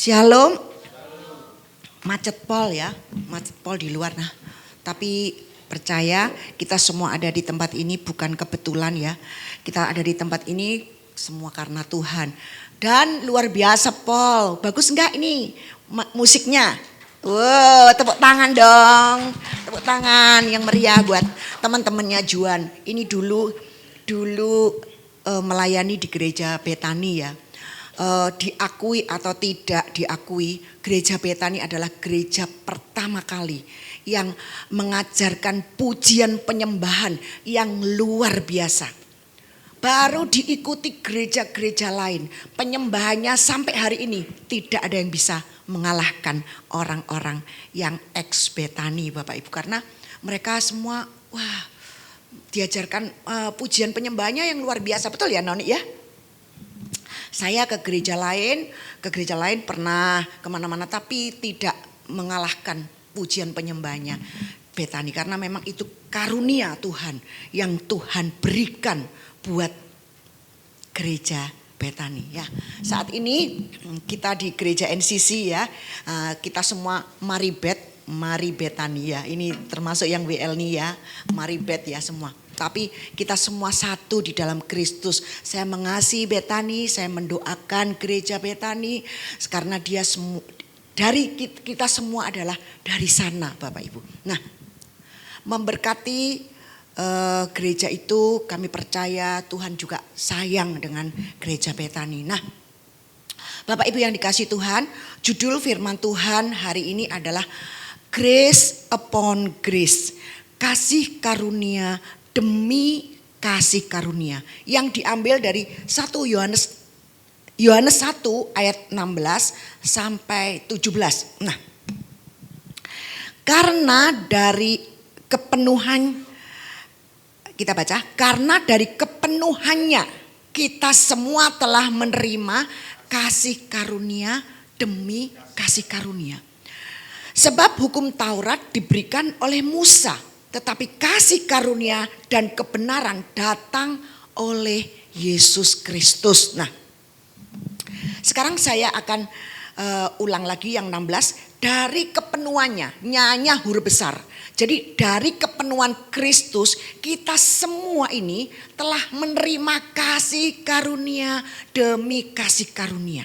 Shalom. Macet pol ya, macet pol di luar. Nah, tapi percaya kita semua ada di tempat ini bukan kebetulan ya. Kita ada di tempat ini semua karena Tuhan. Dan luar biasa Pol, bagus enggak ini musiknya? Wow, tepuk tangan dong. Tepuk tangan yang meriah buat teman-temannya Juan. Ini dulu melayani di gereja Betani ya. Diakui atau tidak diakui, gereja Betani adalah gereja pertama kali yang mengajarkan pujian penyembahan yang luar biasa. Baru diikuti gereja-gereja lain, penyembahannya sampai hari ini tidak ada yang bisa mengalahkan orang-orang yang ex Betani Bapak Ibu. Karena mereka semua diajarkan pujian penyembahannya yang luar biasa, betul ya Noni ya? Saya ke gereja lain pernah kemana-mana tapi tidak mengalahkan pujian penyembahnya Betani. Karena memang itu karunia Tuhan yang Tuhan berikan buat gereja Betani ya. Saat ini kita di gereja NCC ya, kita semua Mari Betani ya. Ini termasuk yang WL nih ya, Mari Bet ya semua. Tapi kita semua satu di dalam Kristus. Saya mengasihi Betani, saya mendoakan gereja Betani karena dia dari kita semua adalah dari sana Bapak Ibu. Nah, memberkati gereja itu kami percaya Tuhan juga sayang dengan gereja Betani. Nah, Bapak Ibu yang dikasihi Tuhan, judul firman Tuhan hari ini adalah Grace upon Grace. Kasih karunia demi kasih karunia yang diambil dari 1 Yohanes 1 ayat 16 sampai 17. Nah, karena dari kepenuhan kita baca, karena dari kepenuhannya kita semua telah menerima kasih karunia demi kasih karunia. Sebab hukum Taurat diberikan oleh Musa, tetapi kasih karunia dan kebenaran datang oleh Yesus Kristus. Nah, sekarang saya akan ulang lagi yang 16. Dari kepenuhannya, nyanya huruf besar. Jadi dari kepenuhan Kristus kita semua ini telah menerima kasih karunia demi kasih karunia.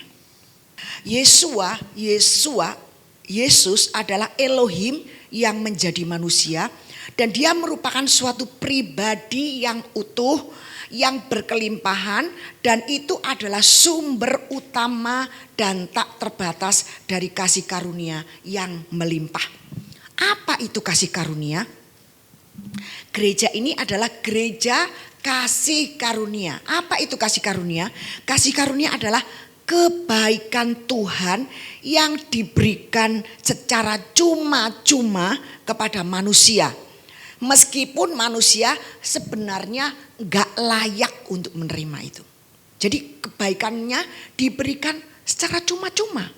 Yesus adalah Elohim yang menjadi manusia. Dan dia merupakan suatu pribadi yang utuh, yang berkelimpahan, dan itu adalah sumber utama dan tak terbatas dari kasih karunia yang melimpah. Apa itu kasih karunia? Gereja ini adalah gereja kasih karunia. Apa itu kasih karunia? Kasih karunia adalah kebaikan Tuhan yang diberikan secara cuma-cuma kepada manusia. Meskipun manusia sebenarnya gak layak untuk menerima itu. Jadi kebaikannya diberikan secara cuma-cuma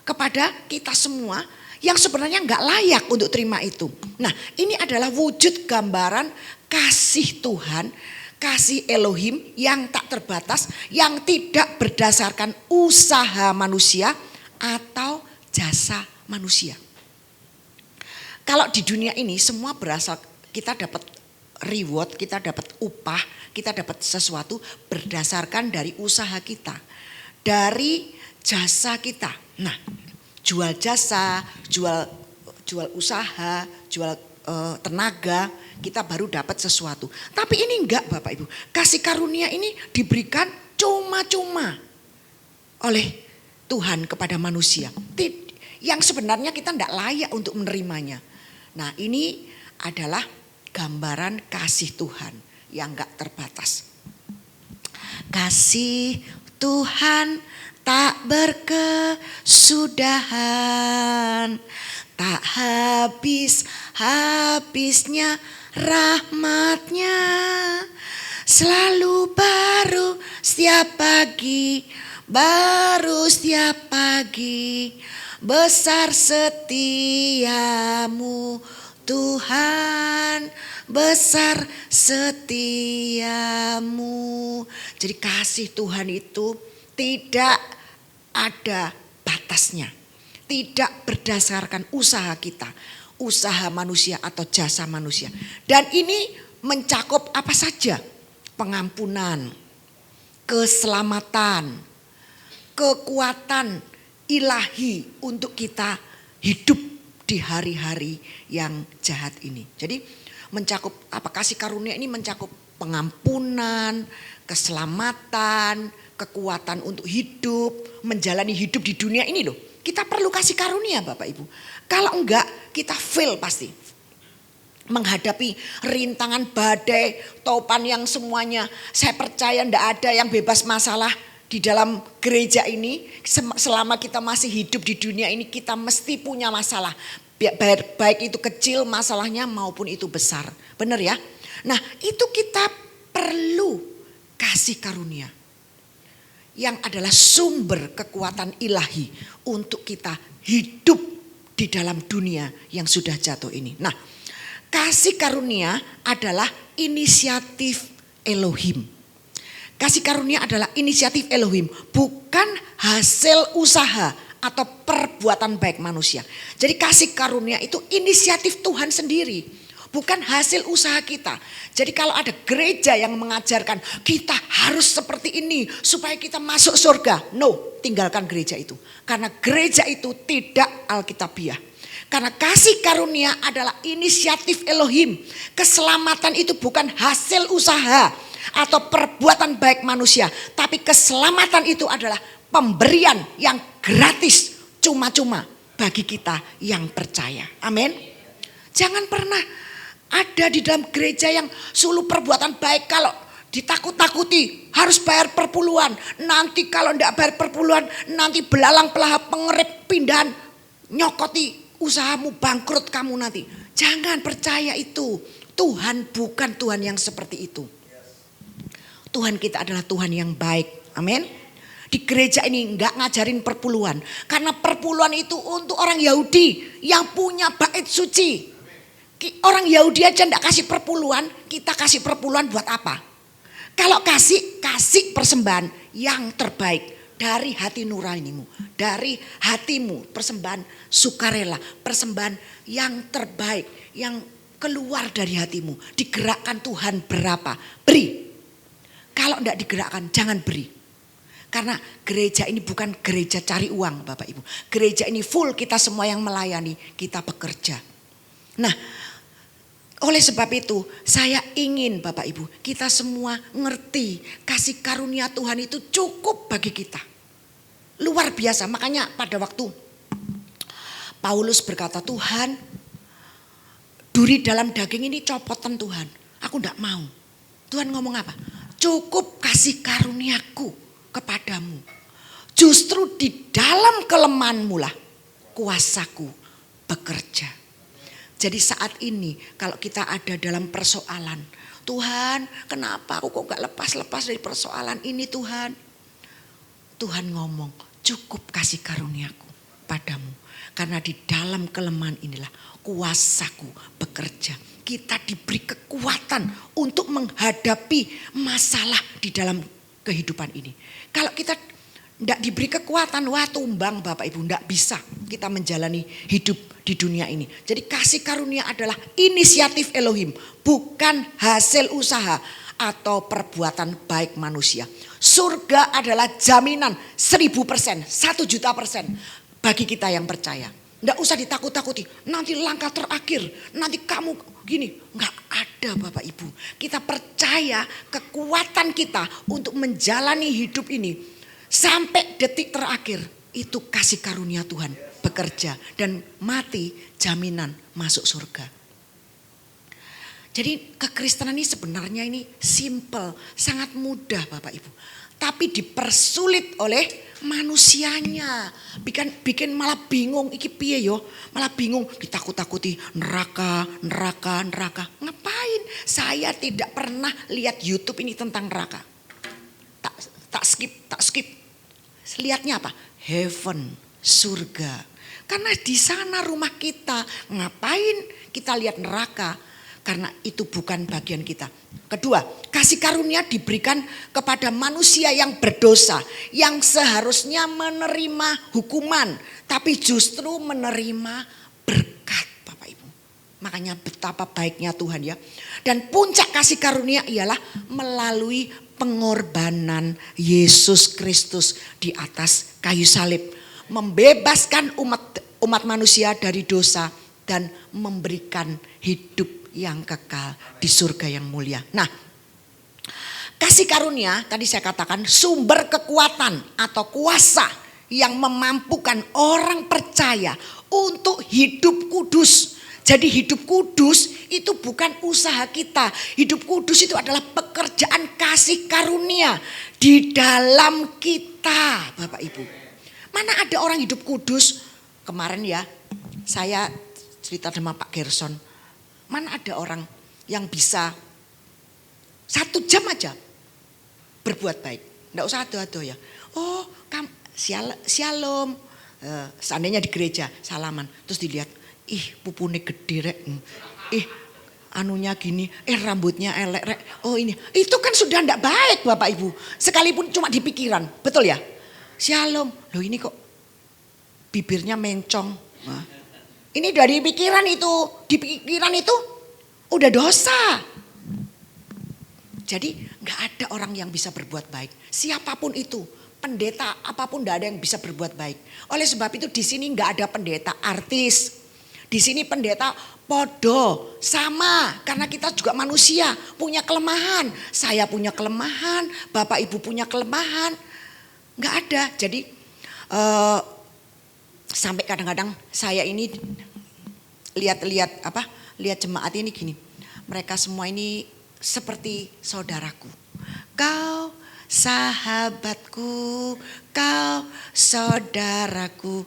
kepada kita semua yang sebenarnya gak layak untuk terima itu. Nah, ini adalah wujud gambaran kasih Tuhan, kasih Elohim yang tak terbatas, yang tidak berdasarkan usaha manusia atau jasa manusia. Kalau di dunia ini semua berasal, kita dapat reward, kita dapat upah, kita dapat sesuatu berdasarkan dari usaha kita, dari jasa kita. Nah, jual jasa, jual usaha, jual tenaga, kita baru dapat sesuatu. Tapi ini enggak Bapak Ibu, kasih karunia ini diberikan cuma-cuma oleh Tuhan kepada manusia, yang sebenarnya kita enggak layak untuk menerimanya. Nah, ini adalah gambaran kasih Tuhan yang gak terbatas. Kasih Tuhan tak berkesudahan, tak habis-habisnya rahmatnya, selalu baru setiap pagi, besar setiamu Tuhan, besar setiamu. Jadi kasih Tuhan itu tidak ada batas. atasnya. Tidak berdasarkan usaha kita, usaha manusia atau jasa manusia. Dan ini mencakup apa saja? Pengampunan, keselamatan, kekuatan ilahi untuk kita hidup di hari-hari yang jahat ini. Jadi mencakup apa, kasih karunia ini mencakup pengampunan, keselamatan, kekuatan untuk hidup, menjalani hidup di dunia ini loh. Kita perlu kasih karunia Bapak Ibu. Kalau enggak kita fail pasti. Menghadapi rintangan badai, topan yang semuanya saya percaya enggak ada yang bebas masalah di dalam gereja ini. Selama kita masih hidup di dunia ini kita mesti punya masalah. Baik itu kecil masalahnya maupun itu besar. Benar ya? Nah itu kita perlu kasih karunia. Yang adalah sumber kekuatan ilahi untuk kita hidup di dalam dunia yang sudah jatuh ini. Nah, kasih karunia adalah inisiatif Elohim. Kasih karunia adalah inisiatif Elohim, bukan hasil usaha atau perbuatan baik manusia. Jadi kasih karunia itu inisiatif Tuhan sendiri. Bukan hasil usaha kita. Jadi kalau ada gereja yang mengajarkan kita harus seperti ini supaya kita masuk surga. No, tinggalkan gereja itu. Karena gereja itu tidak alkitabiah. Karena kasih karunia adalah inisiatif Elohim. Keselamatan itu bukan hasil usaha atau perbuatan baik manusia. Tapi keselamatan itu adalah pemberian yang gratis, cuma-cuma bagi kita yang percaya. Amin. Jangan pernah ada di dalam gereja yang suluh perbuatan baik, kalau ditakut-takuti harus bayar perpuluhan. Nanti kalau tidak bayar perpuluhan nanti belalang pelahap pengerip pindahan nyokoti usahamu, bangkrut kamu nanti. Jangan percaya itu. Tuhan bukan Tuhan yang seperti itu. Tuhan kita adalah Tuhan yang baik. Amin. Di gereja ini enggak ngajarin perpuluhan. Karena perpuluhan itu untuk orang Yahudi yang punya bait suci. Orang Yahudi aja enggak kasih perpuluhan, kita kasih perpuluhan buat apa? Kalau kasih persembahan yang terbaik dari hati nuranimu, dari hatimu, persembahan sukarela, persembahan yang terbaik, yang keluar dari hatimu. Digerakkan Tuhan berapa? Beri. Kalau enggak digerakkan jangan beri. Karena gereja ini bukan gereja cari uang Bapak Ibu. Gereja ini full kita semua yang melayani, kita bekerja. Nah, oleh sebab itu saya ingin Bapak Ibu kita semua ngerti kasih karunia Tuhan itu cukup bagi kita. Luar biasa, makanya pada waktu Paulus berkata, Tuhan duri dalam daging ini copotan Tuhan. Aku enggak mau. Tuhan ngomong apa? Cukup kasih karuniaku kepadamu. Justru di dalam kelemahanmu lah kuasaku bekerja. Jadi saat ini kalau kita ada dalam persoalan, Tuhan kenapa aku kok gak lepas-lepas dari persoalan ini Tuhan? Tuhan ngomong cukup kasih karuniaku padamu. Karena di dalam kelemahan inilah kuasaku bekerja. Kita diberi kekuatan untuk menghadapi masalah di dalam kehidupan ini. Kalau kita tidak diberi kekuatan, wah tumbang Bapak Ibu, tidak bisa kita menjalani hidup di dunia ini. Jadi kasih karunia adalah inisiatif Elohim, bukan hasil usaha atau perbuatan baik manusia. Surga adalah jaminan 1000%, 1.000.000% bagi kita yang percaya. Tidak usah ditakut-takuti, nanti langkah terakhir, nanti kamu gini. Enggak ada Bapak Ibu. Kita percaya kekuatan kita untuk menjalani hidup ini sampai detik terakhir itu kasih karunia Tuhan bekerja, dan mati jaminan masuk surga. Jadi kekristenan ini sebenarnya ini simple, sangat mudah Bapak Ibu. Tapi dipersulit oleh manusianya. Bikin malah bingung, iki piye yo? Malah bingung, ditakut-takuti neraka. Ngapain? Saya tidak pernah lihat YouTube ini tentang neraka. Tak skip. Lihatnya apa? Heaven, surga. Karena di sana rumah kita. Ngapain kita lihat neraka? karena itu bukan bagian kita. Kedua, kasih karunia diberikan kepada manusia yang berdosa, yang seharusnya menerima hukuman, tapi justru menerima berkat, Bapak Ibu. Makanya betapa baiknya Tuhan ya. Dan puncak kasih karunia ialah melalui pengorbanan Yesus Kristus di atas kayu salib. Membebaskan umat manusia dari dosa dan memberikan hidup yang kekal di surga yang mulia. Nah, kasih karunia tadi saya katakan sumber kekuatan atau kuasa yang memampukan orang percaya untuk hidup kudus. Jadi hidup kudus itu bukan usaha kita. Hidup kudus itu adalah pekerjaan kasih karunia di dalam kita, Bapak Ibu. Mana ada orang hidup kudus? Kemarin ya saya cerita sama Pak Gerson. Mana ada orang yang bisa 1 jam aja berbuat baik. Nggak usah ado-ado ya. Oh shalom. Seandainya di gereja salaman. Terus dilihat. Ih pupune gede rek. Ih anunya gini. Rambutnya elek rek. Oh ini. Itu kan sudah nggak baik Bapak Ibu. Sekalipun cuma di pikiran. Betul ya? Shalom. Loh ini kok bibirnya mencong. Nah, ini dari pikiran itu. Di pikiran itu udah dosa. Jadi gak ada orang yang bisa berbuat baik. Siapapun itu. Pendeta apapun gak ada yang bisa berbuat baik. Oleh sebab itu di sini gak ada pendeta artis. Di sini pendeta podo sama. Karena kita juga manusia punya kelemahan. Saya punya kelemahan. Bapak Ibu punya kelemahan. Gak ada. Jadi sampai kadang-kadang saya ini lihat jemaat ini gini. Mereka semua ini seperti saudaraku. Kau sahabatku, kau saudaraku.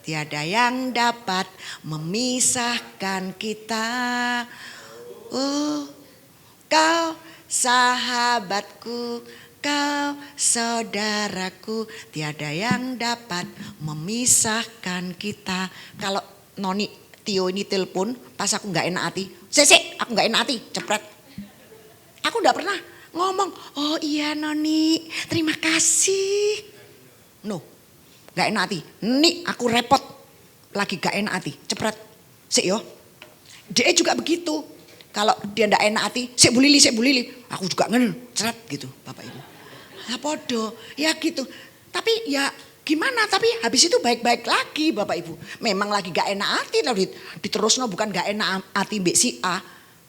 Tiada yang dapat memisahkan kita. Kau sahabatku, kau saudaraku. Tiada yang dapat memisahkan kita. Kalau Noni Tio ini telepon pas aku gak enak hati. Sik, aku gak enak hati, cepret. Aku gak pernah ngomong, oh iya Noni terima kasih. No, gak enak hati. Nih aku repot, lagi gak enak hati, cepret. Sik yo. Dia juga begitu. Kalau dia gak enak hati, sik bulili. Aku juga ceret gitu Bapak Ibu. Nah podo, ya gitu. Tapi ya gimana, tapi habis itu baik-baik lagi Bapak Ibu. Memang lagi gak enak hati, lalu diterusno bukan gak enak hati mbak si A.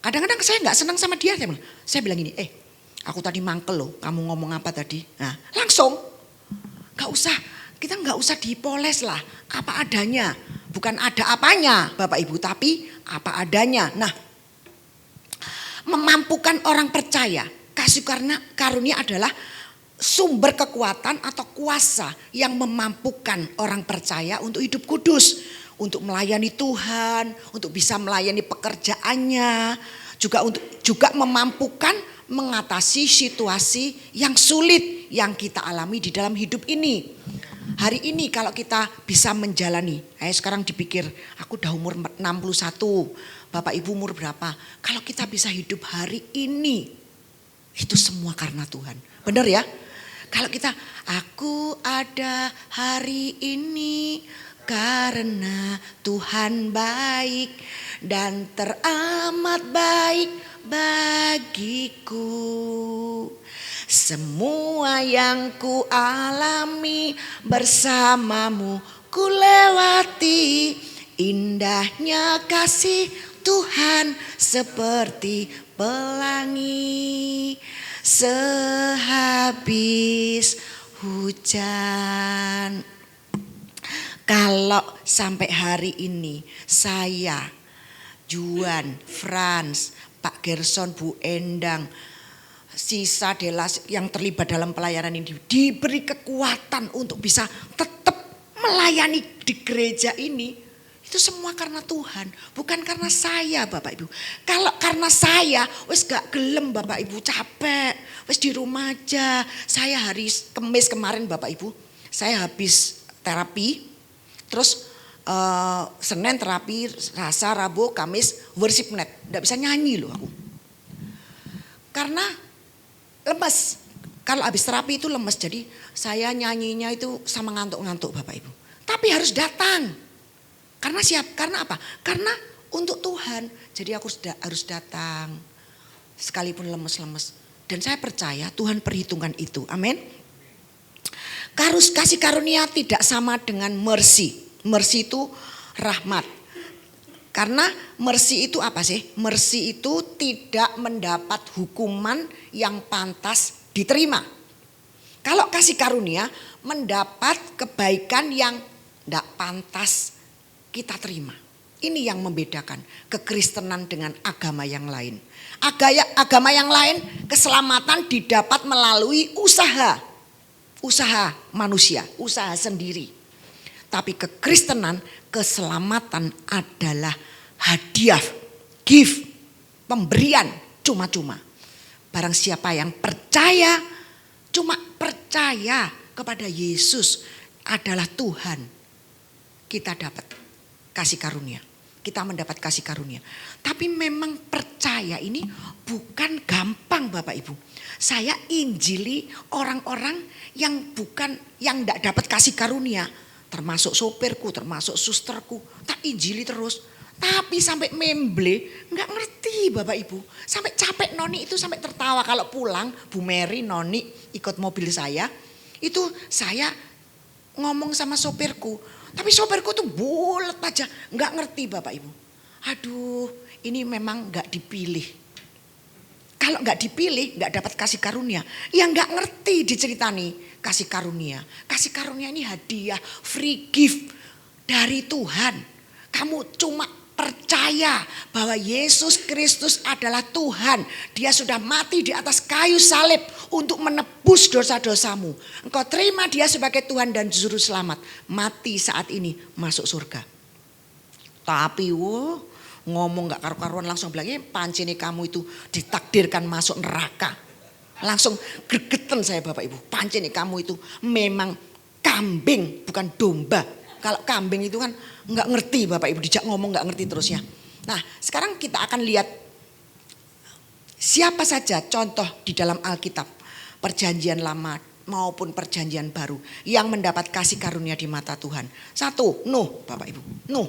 Kadang-kadang saya gak senang sama dia. Saya bilang gini, aku tadi mangkel loh, kamu ngomong apa tadi? Nah langsung, kita gak usah dipoles lah, apa adanya. Bukan ada apanya Bapak Ibu, tapi apa adanya. Nah memampukan orang percaya, kasih karunia adalah sumber kekuatan atau kuasa yang memampukan orang percaya untuk hidup kudus. Untuk melayani Tuhan, untuk bisa melayani pekerjaannya. Juga memampukan mengatasi situasi yang sulit yang kita alami di dalam hidup ini. Hari ini kalau kita bisa menjalani, sekarang dipikir aku udah umur 61, Bapak Ibu umur berapa? Kalau kita bisa hidup hari ini, itu semua karena Tuhan. Benar ya? Kalau kita, aku ada hari ini karena Tuhan baik dan teramat baik bagiku. Semua yang ku alami bersamamu ku lewati. Indahnya kasih Tuhan seperti pelangi sehabis hujan. Kalau sampai hari ini saya, Juan, Frans, Pak Gerson, Bu Endang, sisa Delas yang terlibat dalam pelayanan ini diberi kekuatan untuk bisa tetap melayani di gereja ini, itu semua karena Tuhan, bukan karena saya Bapak Ibu. Kalau karena saya wis gak gelem Bapak Ibu, capek, wis di rumah aja. Saya hari Kamis kemarin Bapak Ibu, saya habis terapi. Terus Senin terapi, Selasa, Rabu, Kamis worship night. Nggak bisa nyanyi loh aku. Karena lemes. Kalau habis terapi itu lemes. Jadi saya nyanyinya itu sama ngantuk-ngantuk Bapak Ibu. Tapi harus datang. Karena karena apa? Karena untuk Tuhan. Jadi aku harus datang. Sekalipun lemes-lemes. Dan saya percaya Tuhan perhitungkan itu. Amin. Kasih karunia tidak sama dengan mercy. Mercy itu rahmat. Karena mercy itu apa sih? Mercy itu tidak mendapat hukuman yang pantas diterima. Kalau kasih karunia mendapat kebaikan yang tidak pantas kita terima. Ini yang membedakan kekristenan dengan agama yang lain. Agama yang lain keselamatan didapat melalui usaha manusia, usaha sendiri. Tapi kekristenan, keselamatan adalah hadiah, gift, pemberian cuma-cuma. Barang siapa yang percaya, cuma percaya kepada Yesus adalah Tuhan, kita dapat kasih karunia. Kita mendapat kasih karunia. Tapi memang percaya ini bukan gampang Bapak Ibu. Saya injili orang-orang yang tidak dapat kasih karunia. Termasuk sopirku, termasuk susterku. Tak injili terus. Tapi sampai memble nggak ngerti Bapak Ibu. Sampai capek Noni itu sampai tertawa kalau pulang. Bu Mary, Noni ikut mobil saya. Itu saya ngomong sama sopirku. Tapi sopirku tuh bulet aja. Nggak ngerti Bapak Ibu. Aduh ini memang nggak dipilih. Kalau nggak dipilih nggak dapat kasih karunia. Ya nggak ngerti diceritani kasih karunia. Kasih karunia ini hadiah, free gift dari Tuhan. Kamu cuma percaya bahwa Yesus Kristus adalah Tuhan. Dia sudah mati di atas kayu salib untuk menebus dosa-dosamu. Engkau terima dia sebagai Tuhan dan Juru Selamat. Mati saat ini masuk surga. Tapi ngomong gak karu-karuan langsung bilang, pancene kamu itu ditakdirkan masuk neraka. Langsung gregetan saya Bapak Ibu. Pancene kamu itu memang kambing bukan domba. Kalau kambing itu kan gak ngerti Bapak Ibu. Dijak ngomong gak ngerti terusnya. Nah sekarang kita akan lihat siapa saja contoh di dalam Alkitab. Perjanjian lama maupun perjanjian baru. Yang mendapat kasih karunia di mata Tuhan. 1, Nuh Bapak Ibu. Nuh.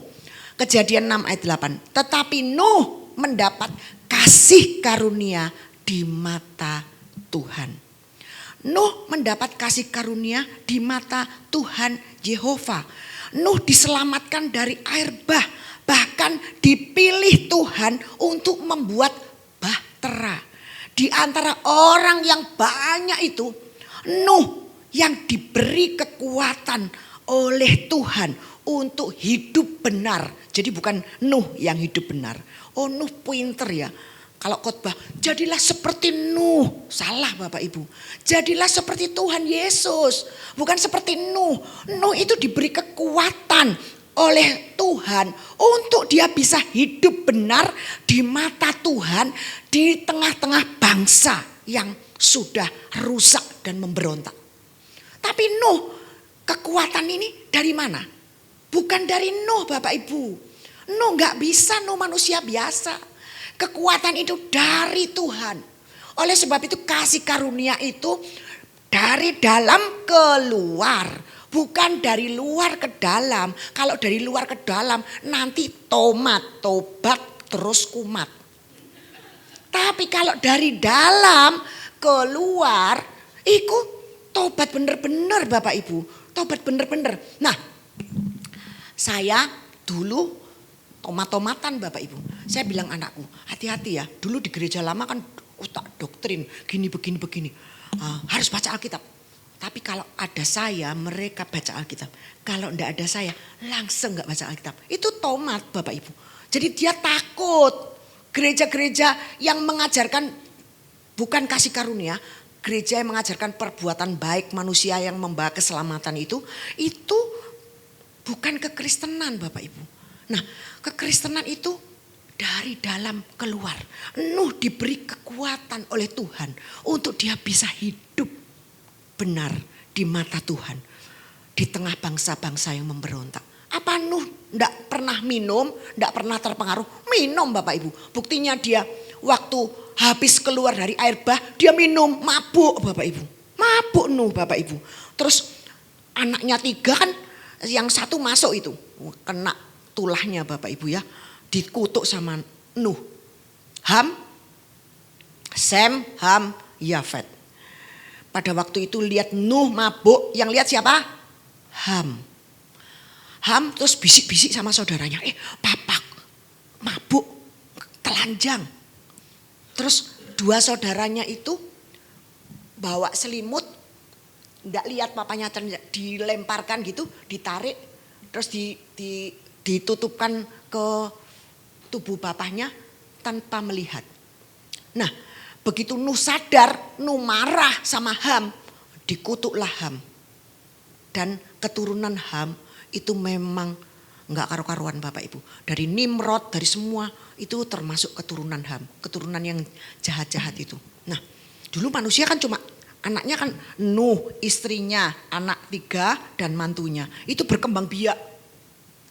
Kejadian 6 ayat 8. Tetapi Nuh mendapat kasih karunia di mata Tuhan. Nuh mendapat kasih karunia di mata Tuhan Yehova. Nuh diselamatkan dari air bah. Bahkan dipilih Tuhan untuk membuat bahtera. Di antara orang yang banyak itu, Nuh yang diberi kekuatan oleh Tuhan untuk hidup benar. Jadi bukan Nuh yang hidup benar. Oh Nuh pinter ya. Kalau khotbah, jadilah seperti Nuh. Salah Bapak Ibu. Jadilah seperti Tuhan Yesus. Bukan seperti Nuh. Nuh itu diberi kekuatan oleh Tuhan untuk dia bisa hidup benar di mata Tuhan di tengah-tengah bangsa yang sudah rusak dan memberontak. Tapi Nuh, kekuatan ini dari mana? Bukan dari Nuh Bapak Ibu. Nuh gak bisa, Nuh manusia biasa. Kekuatan itu dari Tuhan. Oleh sebab itu kasih karunia itu dari dalam keluar. Bukan dari luar ke dalam. Kalau dari luar ke dalam nanti tobat terus kumat. Tapi kalau dari dalam keluar itu tobat bener-bener Bapak Ibu. Tobat bener-bener. Nah saya dulu tomat-tomatan Bapak Ibu. Saya bilang anakku, hati-hati ya. Dulu di gereja lama kan tak doktrin gini begini. Harus baca Alkitab. Tapi kalau ada saya, mereka baca Alkitab. Kalau enggak ada saya, langsung enggak baca Alkitab. Itu tomat Bapak Ibu. Jadi dia takut. Gereja-gereja yang mengajarkan bukan kasih karunia, gereja yang mengajarkan perbuatan baik manusia yang membawa keselamatan itu bukan kekristenan Bapak Ibu. Nah, kekristenan itu dari dalam keluar. Nuh diberi kekuatan oleh Tuhan untuk dia bisa hidup benar di mata Tuhan. Di tengah bangsa-bangsa yang memberontak. Apa Nuh ndak pernah minum, ndak pernah terpengaruh? Minum Bapak Ibu. Buktinya dia waktu habis keluar dari air bah, dia minum, mabuk Bapak Ibu. Mabuk Nuh Bapak Ibu. Terus anaknya 3 kan, yang satu masuk itu, kena tulahnya Bapak Ibu ya. Dikutuk sama Nuh. Ham, Sem, Ham, Yafet. Pada waktu itu lihat Nuh mabuk, yang lihat siapa? Ham. Ham terus bisik-bisik sama saudaranya, papak mabuk, telanjang. Terus 2 saudaranya itu bawa selimut, nggak lihat papanya, dilemparkan gitu, ditarik, terus ditutupkan ke tubuh bapaknya tanpa melihat. Nah, begitu Nuh sadar, Nuh marah sama Ham, dikutuklah Ham. Dan keturunan Ham itu memang nggak karu-karuan Bapak Ibu. Dari Nimrod, dari semua itu termasuk keturunan Ham, keturunan yang jahat-jahat itu. Nah, dulu manusia kan cuma anaknya kan Nuh, istrinya, anak 3 dan mantunya. Itu berkembang biak.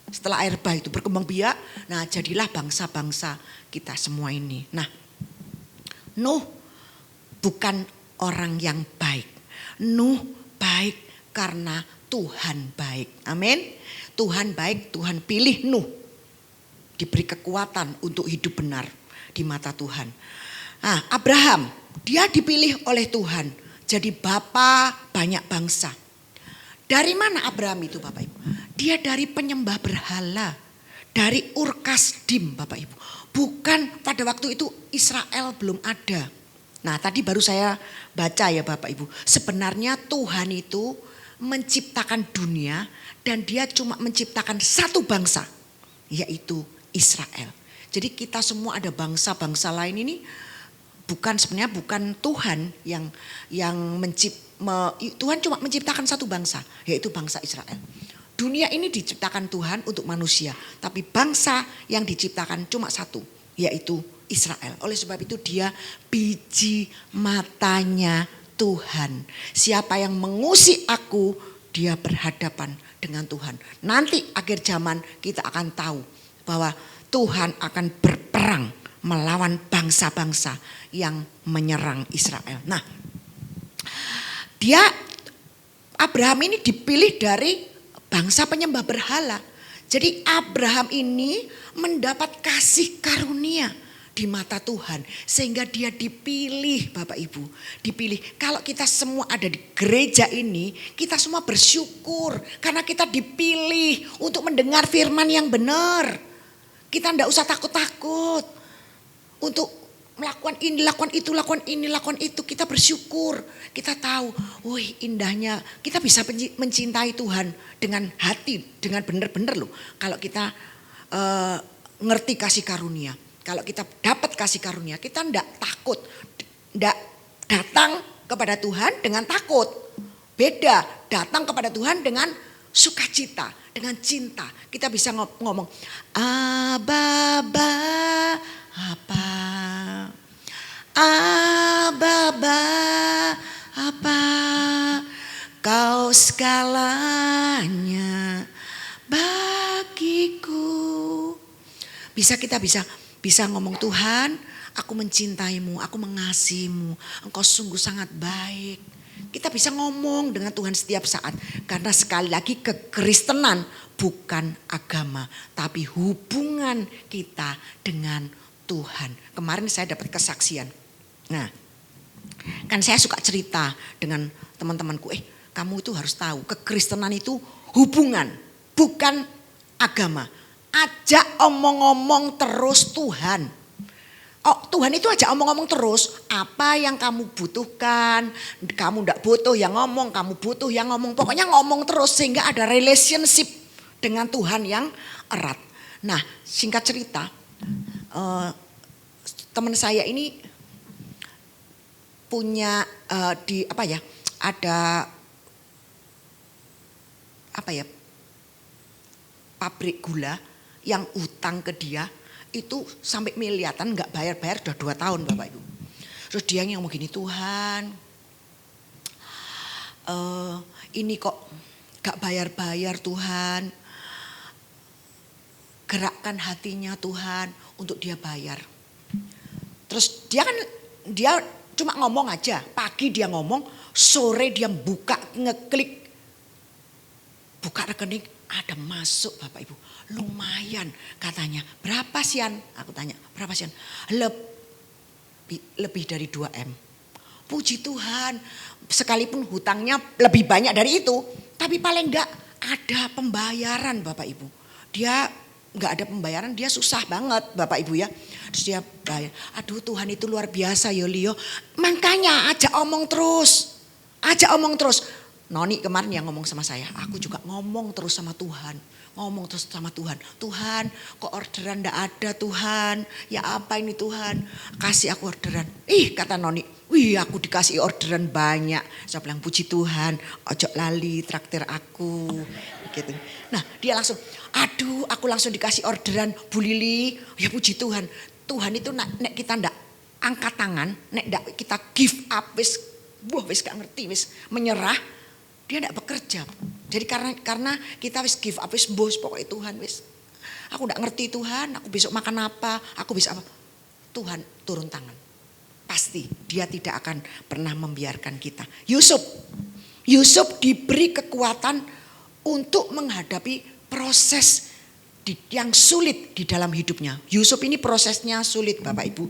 Setelah air bah itu berkembang biak, nah jadilah bangsa-bangsa kita semua ini. Nah, Nuh bukan orang yang baik. Nuh baik karena Tuhan baik. Amin. Tuhan baik, Tuhan pilih Nuh. Diberi kekuatan untuk hidup benar di mata Tuhan. Nah, Abraham, dia dipilih oleh Tuhan jadi bapa banyak bangsa. Dari mana Abraham itu Bapak Ibu? Dia dari penyembah berhala. Dari Ur Kasdim Bapak Ibu. Bukan pada waktu itu Israel belum ada. Nah, tadi baru saya baca ya Bapak Ibu. Sebenarnya Tuhan itu menciptakan dunia dan dia cuma menciptakan satu bangsa, yaitu Israel. Jadi kita semua ada bangsa-bangsa lain ini sebenarnya bukan Tuhan yang Tuhan cuma menciptakan satu bangsa, yaitu bangsa Israel. Dunia ini diciptakan Tuhan untuk manusia, tapi bangsa yang diciptakan cuma satu, yaitu Israel. Oleh sebab itu dia biji matanya Tuhan. Siapa yang mengusik aku, dia berhadapan dengan Tuhan. Nanti akhir zaman kita akan tahu bahwa Tuhan akan berperang melawan bangsa-bangsa yang menyerang Israel. Nah, Abraham ini dipilih dari bangsa penyembah berhala. Jadi Abraham ini mendapat kasih karunia di mata Tuhan sehingga dia dipilih Bapak Ibu, dipilih. Kalau kita semua ada di gereja ini, kita semua bersyukur karena kita dipilih untuk mendengar firman yang benar. Kita enggak usah takut-takut untuk melakukan ini, lakukan itu, lakukan ini, lakukan itu. Kita bersyukur, kita tahu, wih indahnya kita bisa mencintai Tuhan dengan hati, dengan benar-benar loh. Kalau kita ngerti kasih karunia. Kalau kita dapat kasih karunia, kita enggak takut. Enggak datang kepada Tuhan dengan takut. Beda, datang kepada Tuhan dengan sukacita, dengan cinta. Kita bisa ngomong, Aba, apa? Aba, apa? Kau segalanya bagiku. Kita bisa ngomong, Tuhan, aku mencintaimu, aku mengasihimu, engkau sungguh sangat baik. Kita bisa ngomong dengan Tuhan setiap saat. Karena sekali lagi kekristenan bukan agama, tapi hubungan kita dengan Tuhan. Kemarin saya dapat kesaksian. Nah, kan saya suka cerita dengan teman-temanku, kamu itu harus tahu kekristenan itu hubungan, bukan agama. Ajak omong-omong terus Tuhan. Tuhan itu ajak omong-omong terus. Apa yang kamu butuhkan, kamu enggak butuh yang ngomong, kamu butuh yang ngomong. Pokoknya ngomong terus sehingga ada relationship dengan Tuhan yang erat. Nah, singkat cerita, teman saya ini punya ada pabrik gula yang utang ke dia itu sampai miliaran nggak bayar udah 2 tahun Bapak Ibu. Terus dia ngomong gini, Tuhan ini kok nggak bayar Tuhan. gerakkan hatinya Tuhan untuk dia bayar. Terus dia cuma ngomong aja, pagi dia ngomong, sore dia ngeklik buka rekening, ada masuk Bapak Ibu. Lumayan katanya. Berapa Sian? Aku tanya, berapa Sian? Lebih dari 2M. Puji Tuhan, sekalipun hutangnya lebih banyak dari itu, tapi paling enggak ada pembayaran Bapak Ibu. Dia enggak ada pembayaran, dia susah banget Bapak Ibu ya. Terus dia bayar. Aduh Tuhan itu luar biasa Yolio. Makanya ajak omong terus. Noni kemarin yang ngomong sama saya, aku juga ngomong terus sama Tuhan. Tuhan kok orderan enggak ada Tuhan. Ya apa ini Tuhan, kasih aku orderan. Kata Noni, aku dikasih orderan banyak. Saya bilang puji Tuhan, ojo lali traktir aku. Gitu. Nah dia langsung, aku langsung dikasih orderan Bu Lili. Ya puji Tuhan, Tuhan itu nek kita ndak angkat tangan, nek ndak kita give up wis gak ngerti wis menyerah, dia ndak bekerja. Jadi karena kita wis give up wis pokoknya Tuhan wis. Aku ndak ngerti Tuhan, aku besok makan apa, aku bisa apa. Tuhan turun tangan. Pasti dia tidak akan pernah membiarkan kita. Yusuf diberi kekuatan untuk menghadapi proses yang sulit di dalam hidupnya. Yusuf ini prosesnya sulit Bapak Ibu.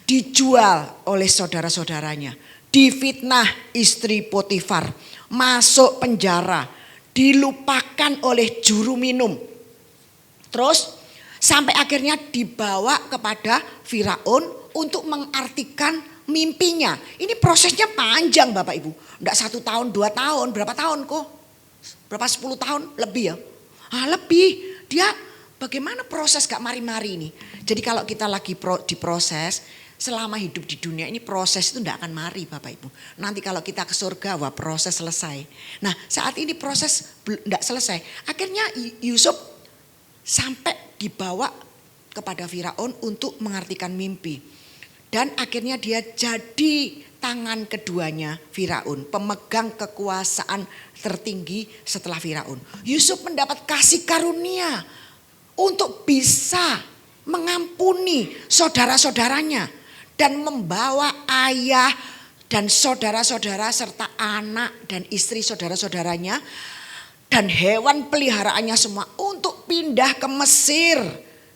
Dijual oleh saudara-saudaranya. Difitnah istri Potifar. Masuk penjara. Dilupakan oleh juru minum. Terus sampai akhirnya dibawa kepada Firaun untuk mengartikan mimpinya. Ini prosesnya panjang Bapak Ibu. Enggak 1 tahun, 2 tahun, berapa tahun kok? Berapa 10 tahun lebih ya? Lebih. Dia bagaimana proses gak mari-mari ini. Jadi kalau kita lagi diproses selama hidup di dunia ini, proses itu tidak akan mari Bapak Ibu. Nanti kalau kita ke surga, wah proses selesai. Nah saat ini proses tidak selesai. Akhirnya Yusuf sampai dibawa kepada Firaun untuk mengartikan mimpi. Dan akhirnya dia jadi tangan keduanya Firaun, pemegang kekuasaan tertinggi setelah Firaun. Yusuf mendapat kasih karunia untuk bisa mengampuni saudara-saudaranya dan membawa ayah dan saudara-saudara serta anak dan istri saudara-saudaranya dan hewan peliharaannya semua untuk pindah ke Mesir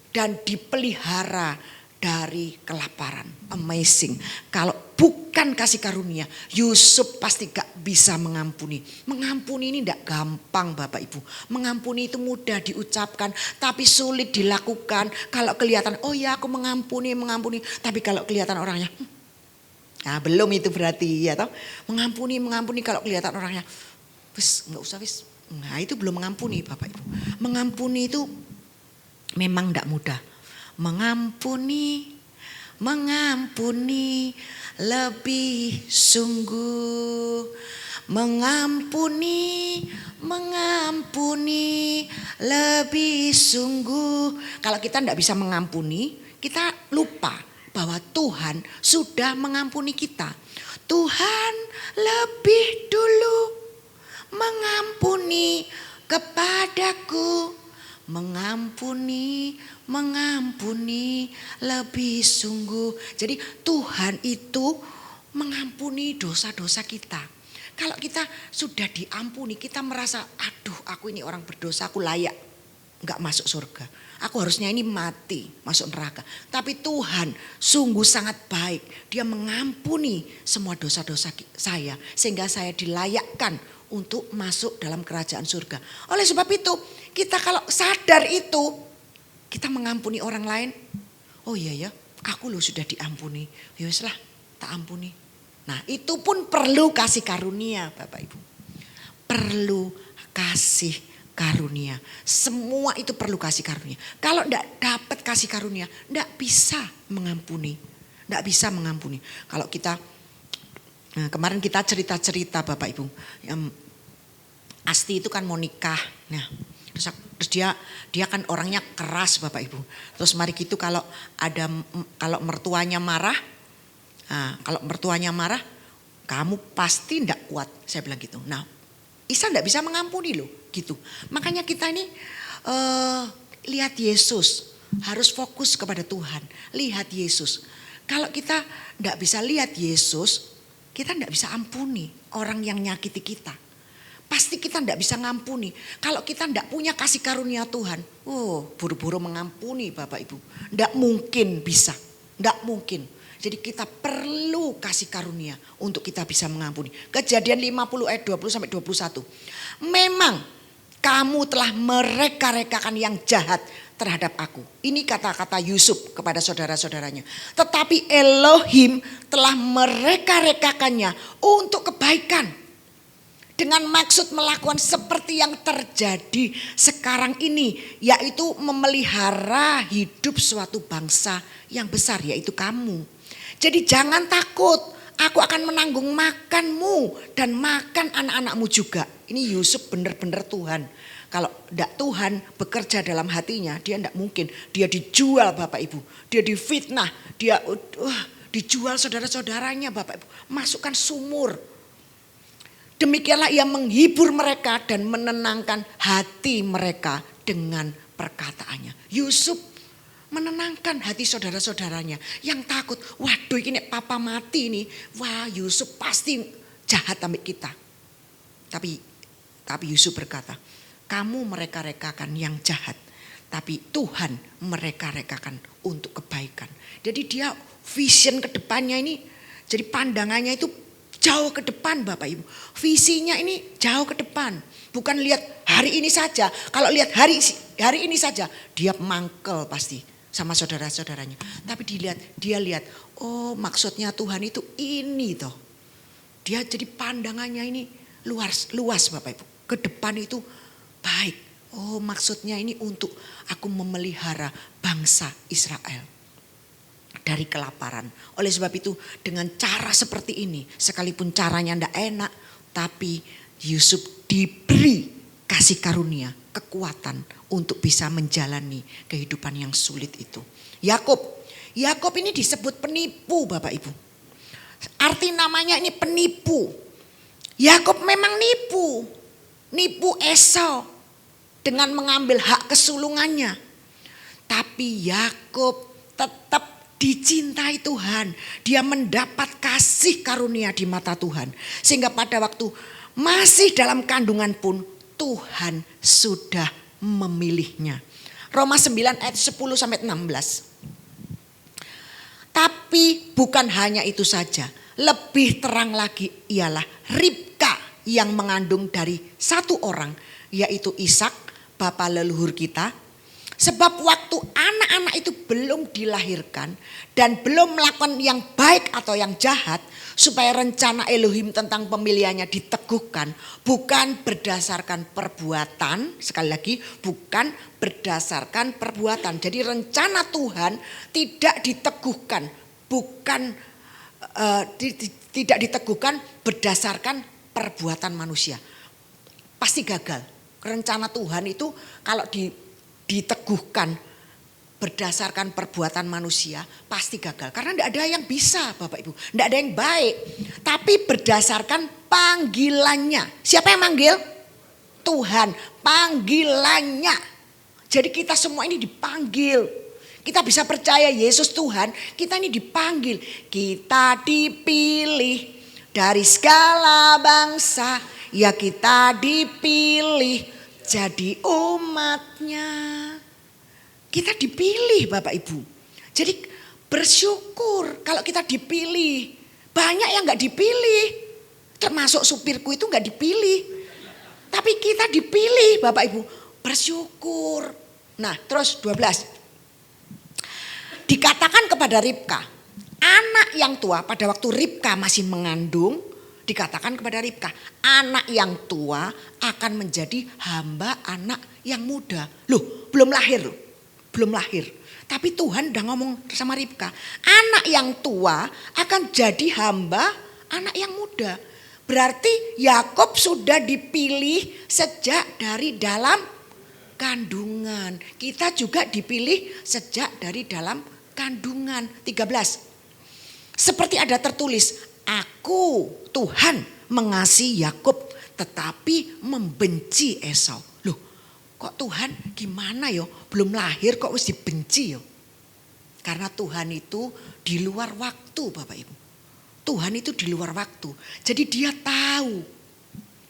dan dipelihara dari kelaparan. Amazing. Kalau bukan kasih karunia, Yusuf pasti gak bisa mengampuni. Mengampuni ini gak gampang Bapak Ibu. Mengampuni itu mudah diucapkan, tapi sulit dilakukan. Kalau kelihatan, oh ya aku mengampuni. Tapi kalau kelihatan orangnya, nah belum itu berarti ya toh. Mengampuni kalau kelihatan orangnya, wis gak usah wis. Nah itu belum mengampuni Bapak Ibu. Mengampuni itu memang gak mudah. Mengampuni lebih sungguh. Mengampuni lebih sungguh. Kalau kita tidak bisa mengampuni, kita lupa bahwa Tuhan sudah mengampuni kita. Tuhan lebih dulu mengampuni kepadaku. Mengampuni lebih sungguh. Jadi Tuhan itu mengampuni dosa-dosa kita. Kalau kita sudah diampuni, kita merasa aduh aku ini orang berdosa, aku layak gak masuk surga. Aku harusnya ini mati, masuk neraka. Tapi Tuhan sungguh sangat baik. Dia mengampuni semua dosa-dosa saya. Sehingga saya dilayakkan untuk masuk dalam kerajaan surga. Oleh sebab itu, kita kalau sadar itu, kita mengampuni orang lain. Oh iya ya, aku loh sudah diampuni. Ya wis lah, tak ampuni. Nah itu pun perlu kasih karunia Bapak Ibu. Perlu kasih karunia. Semua itu perlu kasih karunia. Kalau enggak dapat kasih karunia, enggak bisa mengampuni. Enggak bisa mengampuni. Kalau kita, nah, kemarin kita cerita-cerita Bapak Ibu. Asti itu kan mau nikah. Nah, terus dia kan orangnya keras Bapak Ibu. Terus mari gitu kalau mertuanya marah, nah, kalau mertuanya marah, kamu pasti ndak kuat. Saya bilang gitu. Nah, Isa ndak bisa mengampuni loh, gitu. Makanya kita ini lihat Yesus, harus fokus kepada Tuhan, lihat Yesus. Kalau kita tidak bisa lihat Yesus, kita tidak bisa ampuni orang yang nyakiti kita. Pasti kita tidak bisa ngampuni. Kalau kita tidak punya kasih karunia Tuhan, buru-buru mengampuni Bapak Ibu. Tidak mungkin bisa, tidak mungkin. Jadi kita perlu kasih karunia untuk kita bisa mengampuni. Kejadian 50 ayat 20-21. Memang kamu telah mereka-rekakan yang jahat terhadap aku. Ini kata-kata Yusuf kepada saudara-saudaranya. Tetapi Elohim telah mereka-rekakannya untuk kebaikan. Dengan maksud melakukan seperti yang terjadi sekarang ini. Yaitu memelihara hidup suatu bangsa yang besar, yaitu kamu. Jadi jangan takut, aku akan menanggung makanmu dan makan anak-anakmu juga. Ini Yusuf benar-benar Tuhan. Kalau tidak Tuhan bekerja dalam hatinya, dia tidak mungkin. Dia dijual Bapak Ibu, dia difitnah, dia dijual saudara-saudaranya Bapak Ibu. Masukkan sumur. Demikianlah ia menghibur mereka dan menenangkan hati mereka dengan perkataannya. Yusuf menenangkan hati saudara-saudaranya yang takut. Waduh ini papa mati nih. Wah Yusuf pasti jahat sama kita. Tapi Yusuf berkata, kamu mereka-rekakan yang jahat. Tapi Tuhan mereka-rekakan untuk kebaikan. Jadi dia vision ke depannya ini. Jadi pandangannya itu jauh ke depan Bapak Ibu. Visinya ini jauh ke depan. Bukan lihat hari ini saja. Kalau lihat hari ini saja dia mangkel pasti sama saudara-saudaranya. Tapi dia lihat, oh maksudnya Tuhan itu ini toh. Dia jadi pandangannya ini luas Bapak Ibu. Ke depan itu baik. Oh maksudnya ini untuk aku memelihara bangsa Israel dari kelaparan. Oleh sebab itu dengan cara seperti ini, sekalipun caranya tidak enak, tapi Yusuf diberi kasih karunia, kekuatan untuk bisa menjalani kehidupan yang sulit itu. Yakub ini disebut penipu Bapak Ibu. Arti namanya ini penipu. Yakub memang nipu Esau dengan mengambil hak kesulungannya. Tapi Yakub tetap dicintai Tuhan. Dia mendapat kasih karunia di mata Tuhan. Sehingga pada waktu masih dalam kandungan pun Tuhan sudah memilihnya. Roma 9 ayat 10-16. Tapi bukan hanya itu saja. Lebih terang lagi ialah Ribka yang mengandung dari satu orang. Yaitu Ishak, bapa leluhur kita. Sebab waktu anak-anak itu belum dilahirkan dan belum melakukan yang baik atau yang jahat, supaya rencana Elohim tentang pemilihannya diteguhkan, bukan berdasarkan perbuatan, sekali lagi bukan berdasarkan perbuatan. Jadi rencana Tuhan tidak diteguhkan, tidak diteguhkan berdasarkan perbuatan manusia. Pasti gagal. Rencana Tuhan itu kalau diteguhkan berdasarkan perbuatan manusia pasti gagal. Karena tidak ada yang bisa Bapak Ibu. Tidak ada yang baik. Tapi berdasarkan panggilannya. Siapa yang manggil? Tuhan. Panggilannya. Jadi kita semua ini dipanggil. Kita bisa percaya Yesus Tuhan. Kita ini dipanggil. Kita dipilih dari segala bangsa. Ya kita dipilih jadi umatnya. Kita dipilih Bapak Ibu. Jadi bersyukur kalau kita dipilih. Banyak yang gak dipilih. Termasuk supirku itu gak dipilih. Tapi kita dipilih Bapak Ibu. Bersyukur. Nah terus 12. Dikatakan kepada Ribka. Anak yang tua pada waktu Ribka masih mengandung. Dikatakan kepada Ribka. Anak yang tua akan menjadi hamba anak yang muda. Loh belum lahir loh. Belum lahir. Tapi Tuhan udah ngomong sama Ribka. Anak yang tua akan jadi hamba anak yang muda. Berarti Yakub sudah dipilih sejak dari dalam kandungan. Kita juga dipilih sejak dari dalam kandungan. 13. Seperti ada tertulis. Aku Tuhan mengasihi Yakub tetapi membenci Esau. Loh kok Tuhan gimana yo, belum lahir kok wis dibenci yo. Karena Tuhan itu di luar waktu Bapak Ibu. Tuhan itu di luar waktu. Jadi dia tahu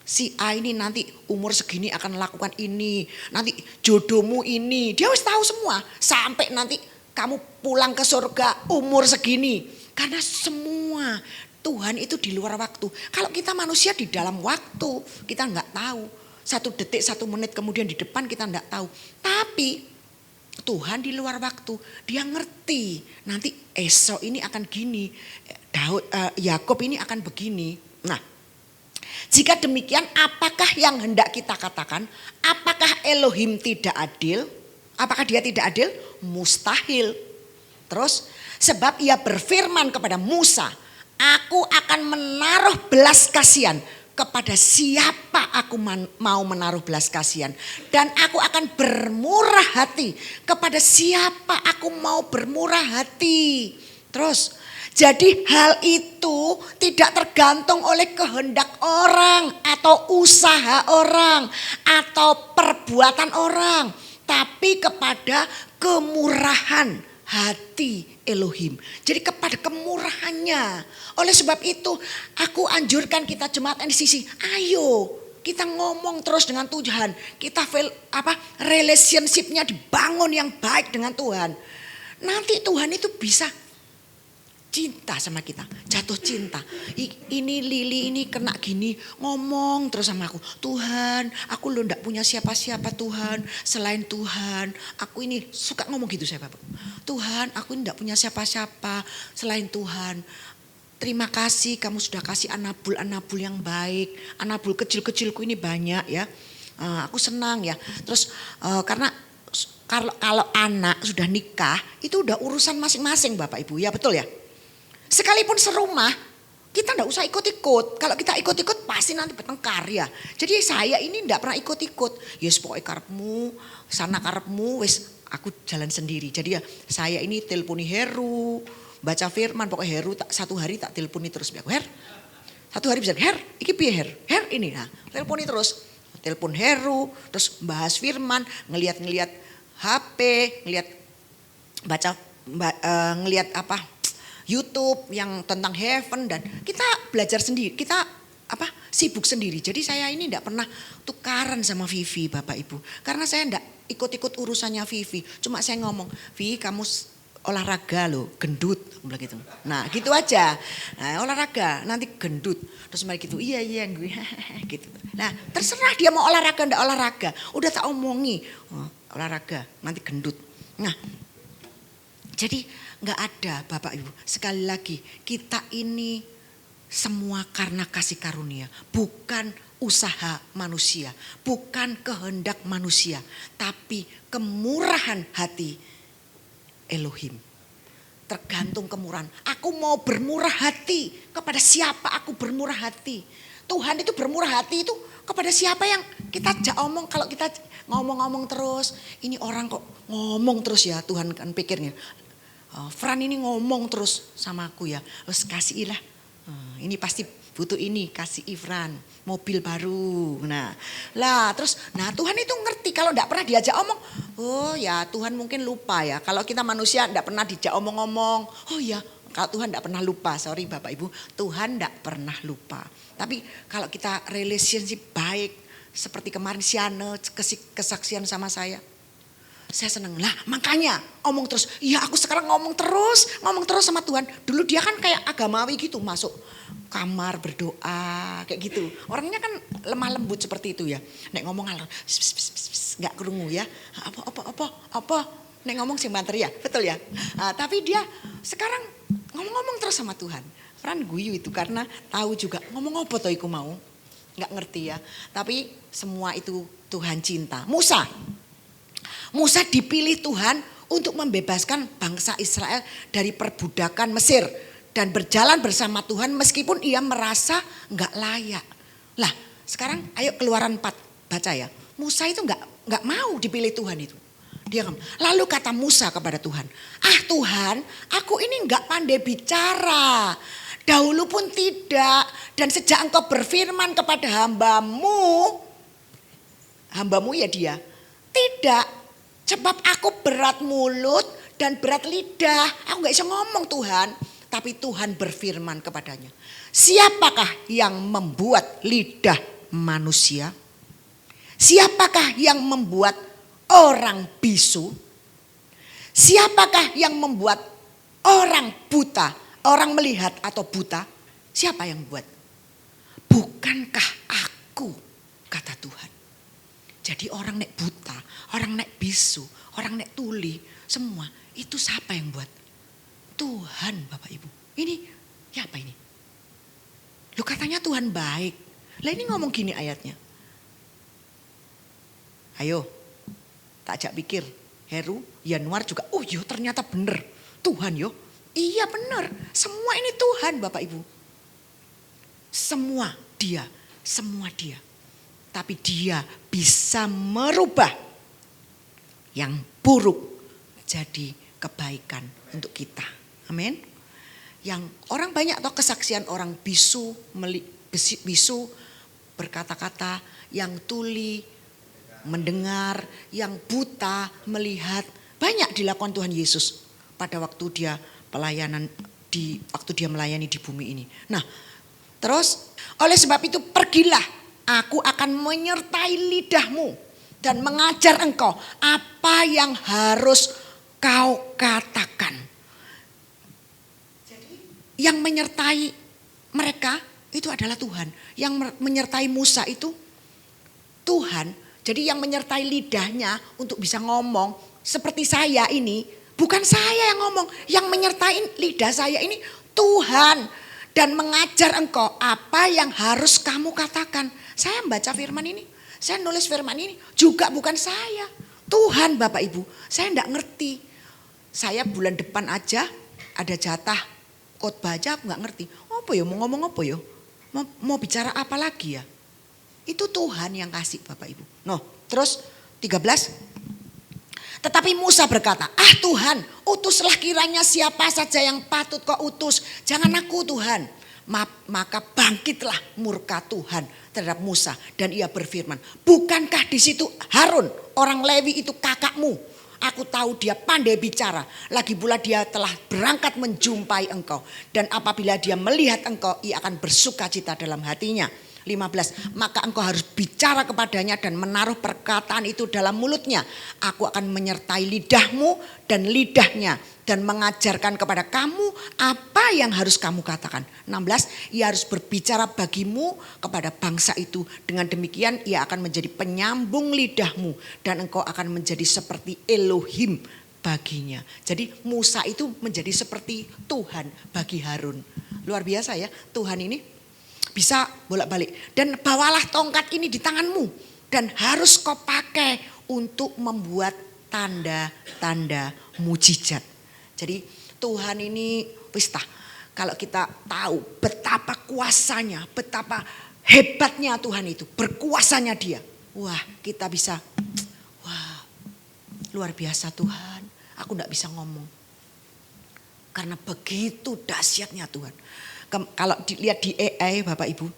si A ini nanti umur segini akan melakukan ini. Nanti jodohmu ini. Dia harus tahu semua. Sampai nanti kamu pulang ke surga umur segini. Karena semua Tuhan itu di luar waktu. Kalau kita manusia di dalam waktu kita nggak tahu. 1 detik 1 menit kemudian di depan kita nggak tahu. Tapi Tuhan di luar waktu, dia ngerti nanti Esau ini akan gini, Yakob ini akan begini. Nah, jika demikian apakah yang hendak kita katakan? Apakah Elohim tidak adil? Apakah dia tidak adil? Mustahil. Terus sebab ia berfirman kepada Musa, aku akan menaruh belas kasihan. Kepada siapa aku mau menaruh belas kasihan. Dan aku akan bermurah hati. Kepada siapa aku mau bermurah hati. Terus jadi hal itu tidak tergantung oleh kehendak orang. Atau usaha orang. Atau perbuatan orang. Tapi kepada kemurahan hati Elohim. Jadi kepada kemurahannya. Oleh sebab itu aku anjurkan kita jemaat NCC, ayo kita ngomong terus dengan Tuhan. Kita relationship-nya dibangun yang baik dengan Tuhan. Nanti Tuhan itu bisa cinta sama kita, jatuh cinta. Ini Lili ini kena gini, ngomong terus sama aku. Tuhan, aku lo ndak punya siapa-siapa Tuhan, selain Tuhan. Aku ini suka ngomong gitu saya Bapak. Tuhan, aku ndak punya siapa-siapa selain Tuhan. Terima kasih kamu sudah kasih anabul yang baik. Anabul kecil-kecilku ini banyak ya. Aku senang ya. Terus karena kalau anak sudah nikah itu udah urusan masing-masing Bapak Ibu ya, betul ya. Sekalipun serumah, kita enggak usah ikut-ikut. Kalau kita ikut-ikut pasti nanti bertengkar ya. Jadi saya ini enggak pernah ikut-ikut. Yes pokoknya karepmu, sana karepmu, wes aku jalan sendiri. Jadi ya saya ini telponi Heru, baca firman. Pokoknya Heru satu hari tak telponi terus. Her, satu hari bisa, Her, iki piye Her ini. Nah, telponi terus. Telepon Heru, terus bahas firman, ngeliat HP, ngeliat apa, YouTube yang tentang heaven, dan kita belajar sendiri, kita sibuk sendiri. Jadi saya ini enggak pernah tukaran sama Vivi Bapak Ibu. Karena saya enggak ikut-ikut urusannya Vivi. Cuma saya ngomong, Vi kamu olahraga loh, gendut. Bilang gitu. Nah gitu aja. Nah olahraga nanti gendut. Terus mereka gitu, iya gue gitu. Nah terserah dia mau olahraga enggak olahraga. Udah tak omongi, olahraga nanti gendut. Nah jadi nggak ada Bapak Ibu. Sekali lagi kita ini semua karena kasih karunia. Bukan usaha manusia. Bukan kehendak manusia. Tapi kemurahan hati Elohim. Tergantung kemurahan. Aku mau bermurah hati. Kepada siapa aku bermurah hati. Tuhan itu bermurah hati itu kepada siapa yang kita omong. Kalau kita ngomong-ngomong terus. Ini orang kok ngomong terus ya, Tuhan kan pikirnya. Fran ini ngomong terus sama aku ya, terus kasihilah, ini pasti butuh ini, kasih Fran mobil baru. Nah Tuhan itu ngerti kalau enggak pernah diajak omong. Oh ya Tuhan mungkin lupa ya, kalau kita manusia enggak pernah diajak omong-omong. Oh ya kalau Tuhan enggak pernah lupa, sorry Bapak Ibu, Tuhan enggak pernah lupa. Tapi kalau kita relationship baik, seperti kemarin Siane kesaksian sama saya seneng lah, makanya omong terus. Iya aku sekarang ngomong terus sama Tuhan. Dulu dia kan kayak agamawi gitu, masuk kamar berdoa kayak gitu. Orangnya kan lemah lembut seperti itu ya. Nek ngomong nggak kerungu ya. Apa nek ngomong sing banter ya, betul ya. Tapi dia sekarang ngomong-ngomong terus sama Tuhan. Fran guyu itu karena tahu juga ngomong apa toh iku mau. Nggak ngerti ya. Tapi semua itu Tuhan cinta. Musa dipilih Tuhan untuk membebaskan bangsa Israel dari perbudakan Mesir. Dan berjalan bersama Tuhan meskipun ia merasa gak layak. Lah sekarang ayo Keluaran 4 baca ya. Musa itu gak mau dipilih Tuhan itu. Dia lalu kata Musa kepada Tuhan. Tuhan aku ini gak pandai bicara. Dahulu pun tidak. Dan sejak engkau berfirman kepada hambamu ya dia. Tidak, sebab aku berat mulut dan berat lidah. Aku gak bisa ngomong Tuhan. Tapi Tuhan berfirman kepadanya, siapakah yang membuat lidah manusia? Siapakah yang membuat orang bisu? Siapakah yang membuat orang buta? Orang melihat atau buta? Siapa yang buat? Bukankah aku, kata Tuhan. Jadi orang nek buta, orang nek bisu, orang nek tuli, semua itu siapa yang buat? Tuhan Bapak Ibu. Ini ya apa ini? Lu katanya Tuhan baik. Lah ini ngomong gini ayatnya. Ayo, tak ajak pikir. Heru, Yanuar juga, oh yo ternyata bener. Tuhan yo, iya bener. Semua ini Tuhan Bapak Ibu. Semua dia. Tapi dia bisa merubah yang buruk jadi kebaikan untuk kita. Amin. Yang orang banyak atau kesaksian orang bisu berkata-kata, yang tuli mendengar, yang buta melihat. Banyak dilakukan Tuhan Yesus pada waktu dia pelayanan waktu dia melayani di bumi ini. Nah, terus oleh sebab itu pergilah, aku akan menyertai lidahmu dan mengajar engkau apa yang harus kau katakan. Yang menyertai mereka itu adalah Tuhan. Yang menyertai Musa itu Tuhan. Jadi yang menyertai lidahnya untuk bisa ngomong seperti saya ini. Bukan saya yang ngomong. Yang menyertai lidah saya ini Tuhan. Dan mengajar engkau apa yang harus kamu katakan. Saya membaca firman ini. Saya nulis firman ini juga bukan saya. Tuhan Bapak Ibu. Saya enggak ngerti. Saya bulan depan aja ada jatah khotbah aja aku gak ngerti. Apa ya mau ngomong apa ya? Mau bicara apa lagi ya? Itu Tuhan yang kasih Bapak Ibu. No, terus 13. Tetapi Musa berkata, Tuhan, utuslah kiranya siapa saja yang patut kau utus. Jangan aku Tuhan. Maka bangkitlah murka Tuhan terhadap Musa. Dan ia berfirman, bukankah di situ Harun, orang Lewi itu kakakmu? Aku tahu dia pandai bicara. Lagi pula dia telah berangkat menjumpai engkau. Dan apabila dia melihat engkau, ia akan bersuka cita dalam hatinya. 15. Maka engkau harus bicara kepadanya dan menaruh perkataan itu dalam mulutnya. Aku akan menyertai lidahmu dan lidahnya. Dan mengajarkan kepada kamu apa yang harus kamu katakan. 16. Ia harus berbicara bagimu kepada bangsa itu. Dengan demikian ia akan menjadi penyambung lidahmu. Dan engkau akan menjadi seperti Elohim baginya. Jadi Musa itu menjadi seperti Tuhan bagi Harun. Luar biasa ya Tuhan ini bisa bolak-balik. Dan bawalah tongkat ini di tanganmu. Dan harus kau pakai untuk membuat tanda-tanda mujizat. Jadi Tuhan ini kalau kita tahu betapa kuasanya, betapa hebatnya Tuhan itu, berkuasanya dia. Wah kita bisa, wah luar biasa Tuhan. Aku gak bisa ngomong. Karena begitu dahsyatnya Tuhan. Kalau dilihat di AI Bapak Ibu.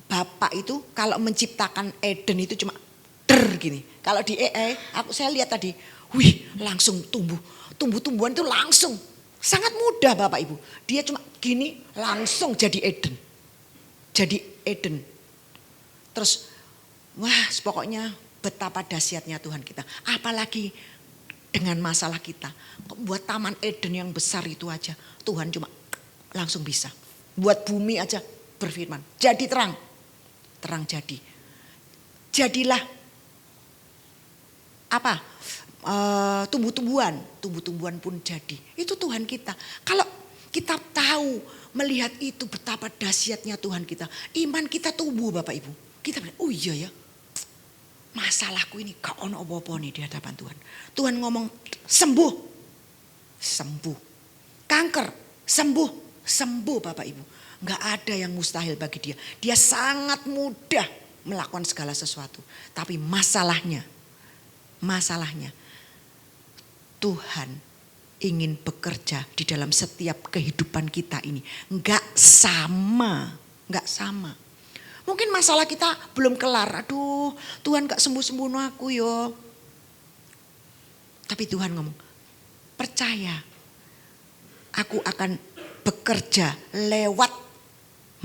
Bapak itu kalau menciptakan Eden itu cuma gini. Kalau di AI saya lihat tadi. Wih langsung tumbuh-tumbuhan itu langsung. Sangat mudah Bapak Ibu. Dia cuma gini langsung jadi Eden. Terus wah pokoknya betapa dahsyatnya Tuhan kita. Apalagi dengan masalah kita. Buat taman Eden yang besar itu aja. Tuhan cuma langsung bisa. Buat bumi aja berfirman. Jadi terang. Terang jadi. Jadilah tumbuh-tumbuhan pun jadi. Itu Tuhan kita. Kalau kita tahu melihat itu betapa dahsyatnya Tuhan kita, iman kita tumbuh Bapak Ibu. Kita bilang, oh iya ya, masalahku ini gak ono apa-apa nih di hadapan Tuhan. Tuhan ngomong sembuh, kanker sembuh Bapak Ibu. Gak ada yang mustahil bagi dia. Dia sangat mudah melakukan segala sesuatu. Tapi masalahnya Tuhan ingin bekerja di dalam setiap kehidupan kita ini. Enggak sama. Mungkin masalah kita belum kelar. Aduh Tuhan gak sembuh-sembuh aku yo. Tapi Tuhan ngomong, percaya, aku akan bekerja lewat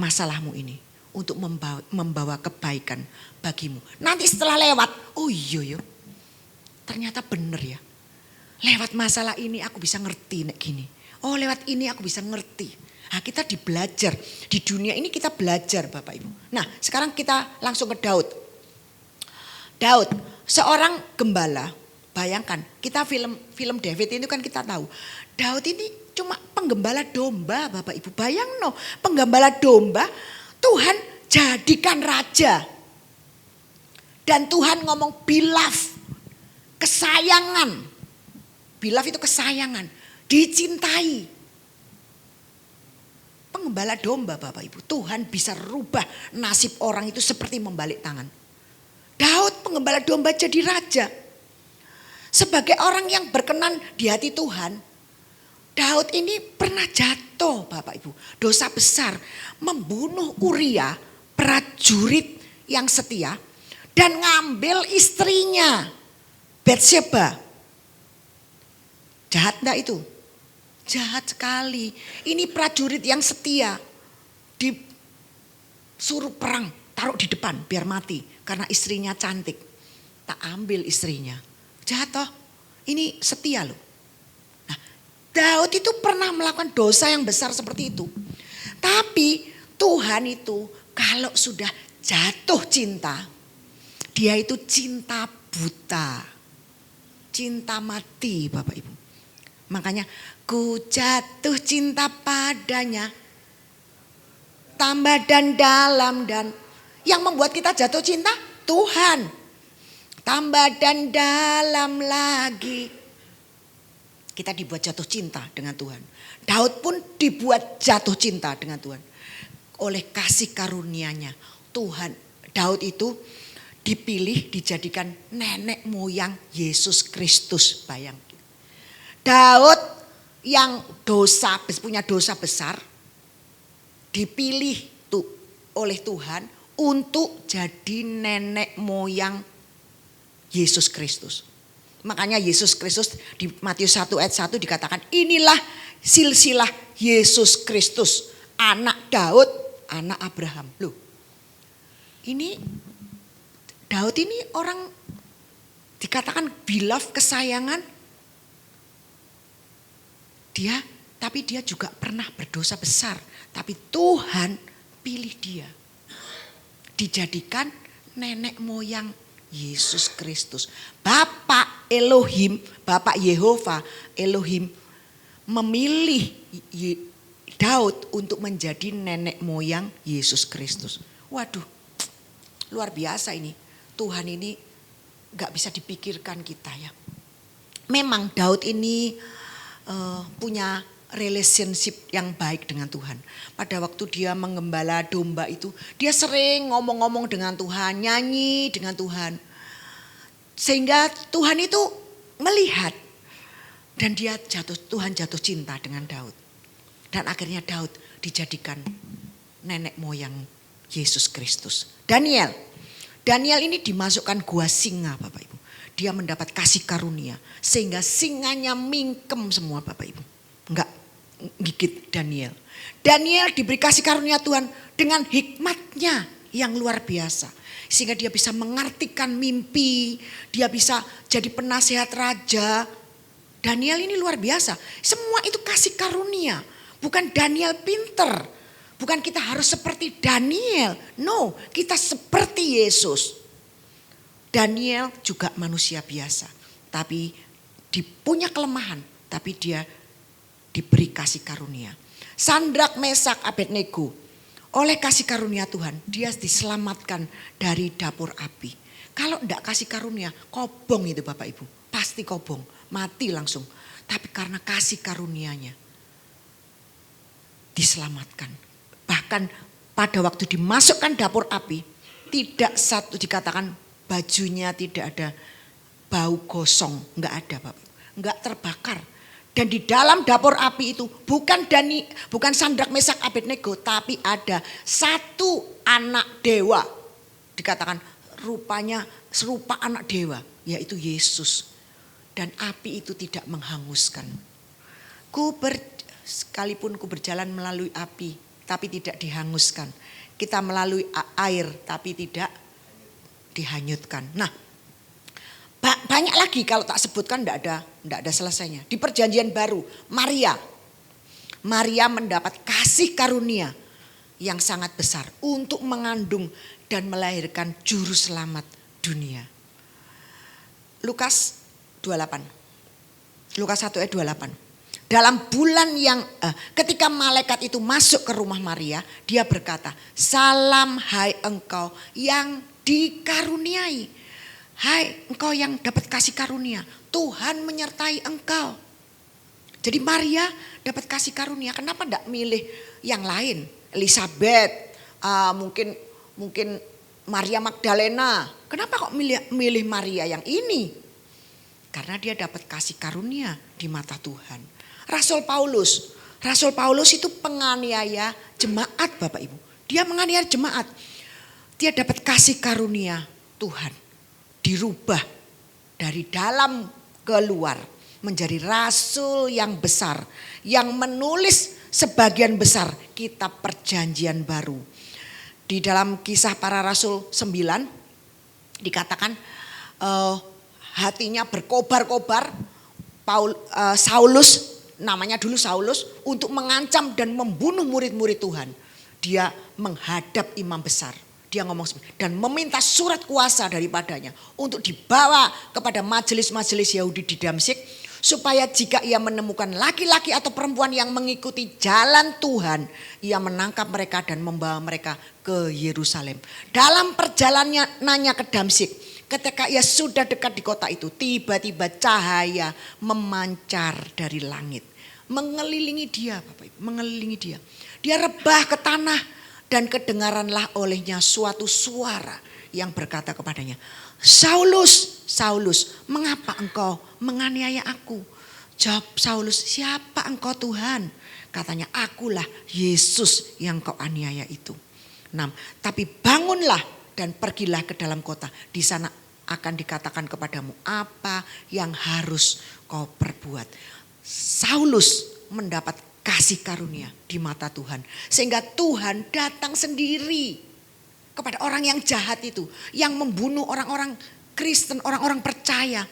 masalahmu ini untuk membawa kebaikan bagimu. Nanti setelah lewat, oh iya, ternyata benar ya. Lewat masalah ini aku bisa ngerti nek gini. Oh lewat ini aku bisa ngerti. Nah, kita dibelajar. Di dunia ini kita belajar Bapak Ibu. Nah sekarang kita langsung ke Daud. Daud seorang gembala. Bayangkan kita film David itu kan kita tahu. Daud ini cuma penggembala domba Bapak Ibu. Bayang no, penggembala domba Tuhan jadikan raja. Dan Tuhan ngomong beloved, kesayangan. Beloved itu kesayangan, dicintai. Penggembala domba Bapak Ibu. Tuhan bisa rubah nasib orang itu seperti membalik tangan. Daud penggembala domba jadi raja. Sebagai orang yang berkenan di hati Tuhan, Daud ini pernah jatuh Bapak Ibu. Dosa besar, membunuh Uria, prajurit yang setia, dan ngambil istrinya, Batseba. Jahat enggak itu? Jahat sekali. Ini prajurit yang setia, disuruh perang, taruh di depan biar mati. Karena istrinya cantik, tak ambil istrinya. Jahat toh, ini setia loh. Nah, Daud itu pernah melakukan dosa yang besar seperti itu. Tapi Tuhan itu kalau sudah jatuh cinta, dia itu cinta buta. Cinta mati Bapak Ibu. Makanya ku jatuh cinta padanya. Tambah dan dalam dan yang membuat kita jatuh cinta Tuhan. Tambah dan dalam lagi. Kita dibuat jatuh cinta dengan Tuhan. Daud pun dibuat jatuh cinta dengan Tuhan. Oleh kasih karunia-Nya. Tuhan, Daud itu dipilih dijadikan nenek moyang Yesus Kristus. Bayangkan. Daud yang punya dosa besar. Dipilih oleh Tuhan untuk jadi nenek moyang Yesus Kristus. Makanya Yesus Kristus di Matius 1 ayat 1 dikatakan inilah silsilah Yesus Kristus. Anak Daud, anak Abraham. Loh, ini Daud ini orang dikatakan beloved, kesayangan. Tapi dia juga pernah berdosa besar. Tapi Tuhan pilih dia. Dijadikan nenek moyang Yesus Kristus. Bapak Elohim, Bapak Yehova Elohim memilih Daud untuk menjadi nenek moyang Yesus Kristus. Waduh, luar biasa ini. Tuhan ini gak bisa dipikirkan kita ya. Memang Daud ini punya relationship yang baik dengan Tuhan. Pada waktu dia menggembala domba itu, dia sering ngomong-ngomong dengan Tuhan, nyanyi dengan Tuhan. Sehingga Tuhan itu melihat dan Tuhan jatuh cinta dengan Daud. Dan akhirnya Daud dijadikan nenek moyang Yesus Kristus. Daniel ini dimasukkan gua singa Bapak Ibu. Dia mendapat kasih karunia sehingga singanya mingkem semua Bapak Ibu. Enggak gigit Daniel. Daniel diberi kasih karunia Tuhan dengan hikmatnya yang luar biasa. Sehingga dia bisa mengartikan mimpi, dia bisa jadi penasehat raja. Daniel ini luar biasa. Semua itu kasih karunia. Bukan Daniel pinter. Bukan kita harus seperti Daniel. No, kita seperti Yesus. Daniel juga manusia biasa. Tapi punya kelemahan. Tapi dia diberi kasih karunia. Sadrak, Mesak, Abednego. Oleh kasih karunia Tuhan, dia diselamatkan dari dapur api. Kalau enggak kasih karunia, kobong itu Bapak Ibu. Pasti kobong, mati langsung. Tapi karena kasih karunia-Nya, diselamatkan. Bahkan pada waktu dimasukkan dapur api, tidak satu dikatakan bajunya tidak ada bau gosong. Enggak ada Bapak, enggak terbakar. Dan di dalam dapur api itu bukan Sadrak, Mesak, Abednego, tapi ada satu anak dewa. Dikatakan rupanya serupa anak dewa, yaitu Yesus. dan api itu tidak menghanguskan. Sekalipun ku berjalan melalui api tapi tidak dihanguskan. Kita melalui air tapi tidak dihanyutkan. Nah, banyak lagi kalau tak sebutkan tidak ada selesainya. Di perjanjian baru, Maria mendapat kasih karunia yang sangat besar untuk mengandung dan melahirkan juru selamat dunia. Lukas 28. Lukas 1 ayat 28. Dalam bulan yang ketika malaikat itu masuk ke rumah Maria, dia berkata, "Salam hai engkau yang dikaruniai. Hai engkau yang dapat kasih karunia, Tuhan menyertai engkau." Jadi Maria dapat kasih karunia. Kenapa tidak milih yang lain? Elizabeth, mungkin Maria Magdalena. Kenapa kok milih Maria yang ini? Karena dia dapat kasih karunia di mata Tuhan. Rasul Paulus itu penganiaya jemaat, Bapak Ibu. Dia menganiaya jemaat. Dia dapat kasih karunia Tuhan. Dirubah dari dalam ke luar menjadi rasul yang besar, yang menulis sebagian besar kitab perjanjian baru. Di dalam Kisah Para Rasul 9 dikatakan hatinya berkobar-kobar Saulus, namanya dulu Saulus, untuk mengancam dan membunuh murid-murid Tuhan. Dia menghadap imam besar. Dia ngomong dan meminta surat kuasa daripadanya untuk dibawa kepada majelis-majelis Yahudi di Damsyik, supaya jika ia menemukan laki-laki atau perempuan yang mengikuti jalan Tuhan, ia menangkap mereka dan membawa mereka ke Yerusalem. Dalam perjalanannya ke Damsyik, ketika ia sudah dekat di kota itu, tiba-tiba cahaya memancar dari langit, mengelilingi dia, Bapak Ibu, mengelilingi dia. Dia rebah ke tanah dan kedengaranlah olehnya suatu suara yang berkata kepadanya, "Saulus, Saulus, mengapa engkau menganiaya aku?" Jawab Saulus, "Siapa engkau Tuhan?" Katanya, "Akulah Yesus yang kau aniaya itu." 6. Tapi bangunlah dan pergilah ke dalam kota. Di sana akan dikatakan kepadamu apa yang harus kau perbuat. Saulus mendapat kasih karunia di mata Tuhan. Sehingga Tuhan datang sendiri kepada orang yang jahat itu. Yang membunuh orang-orang Kristen, orang-orang percaya.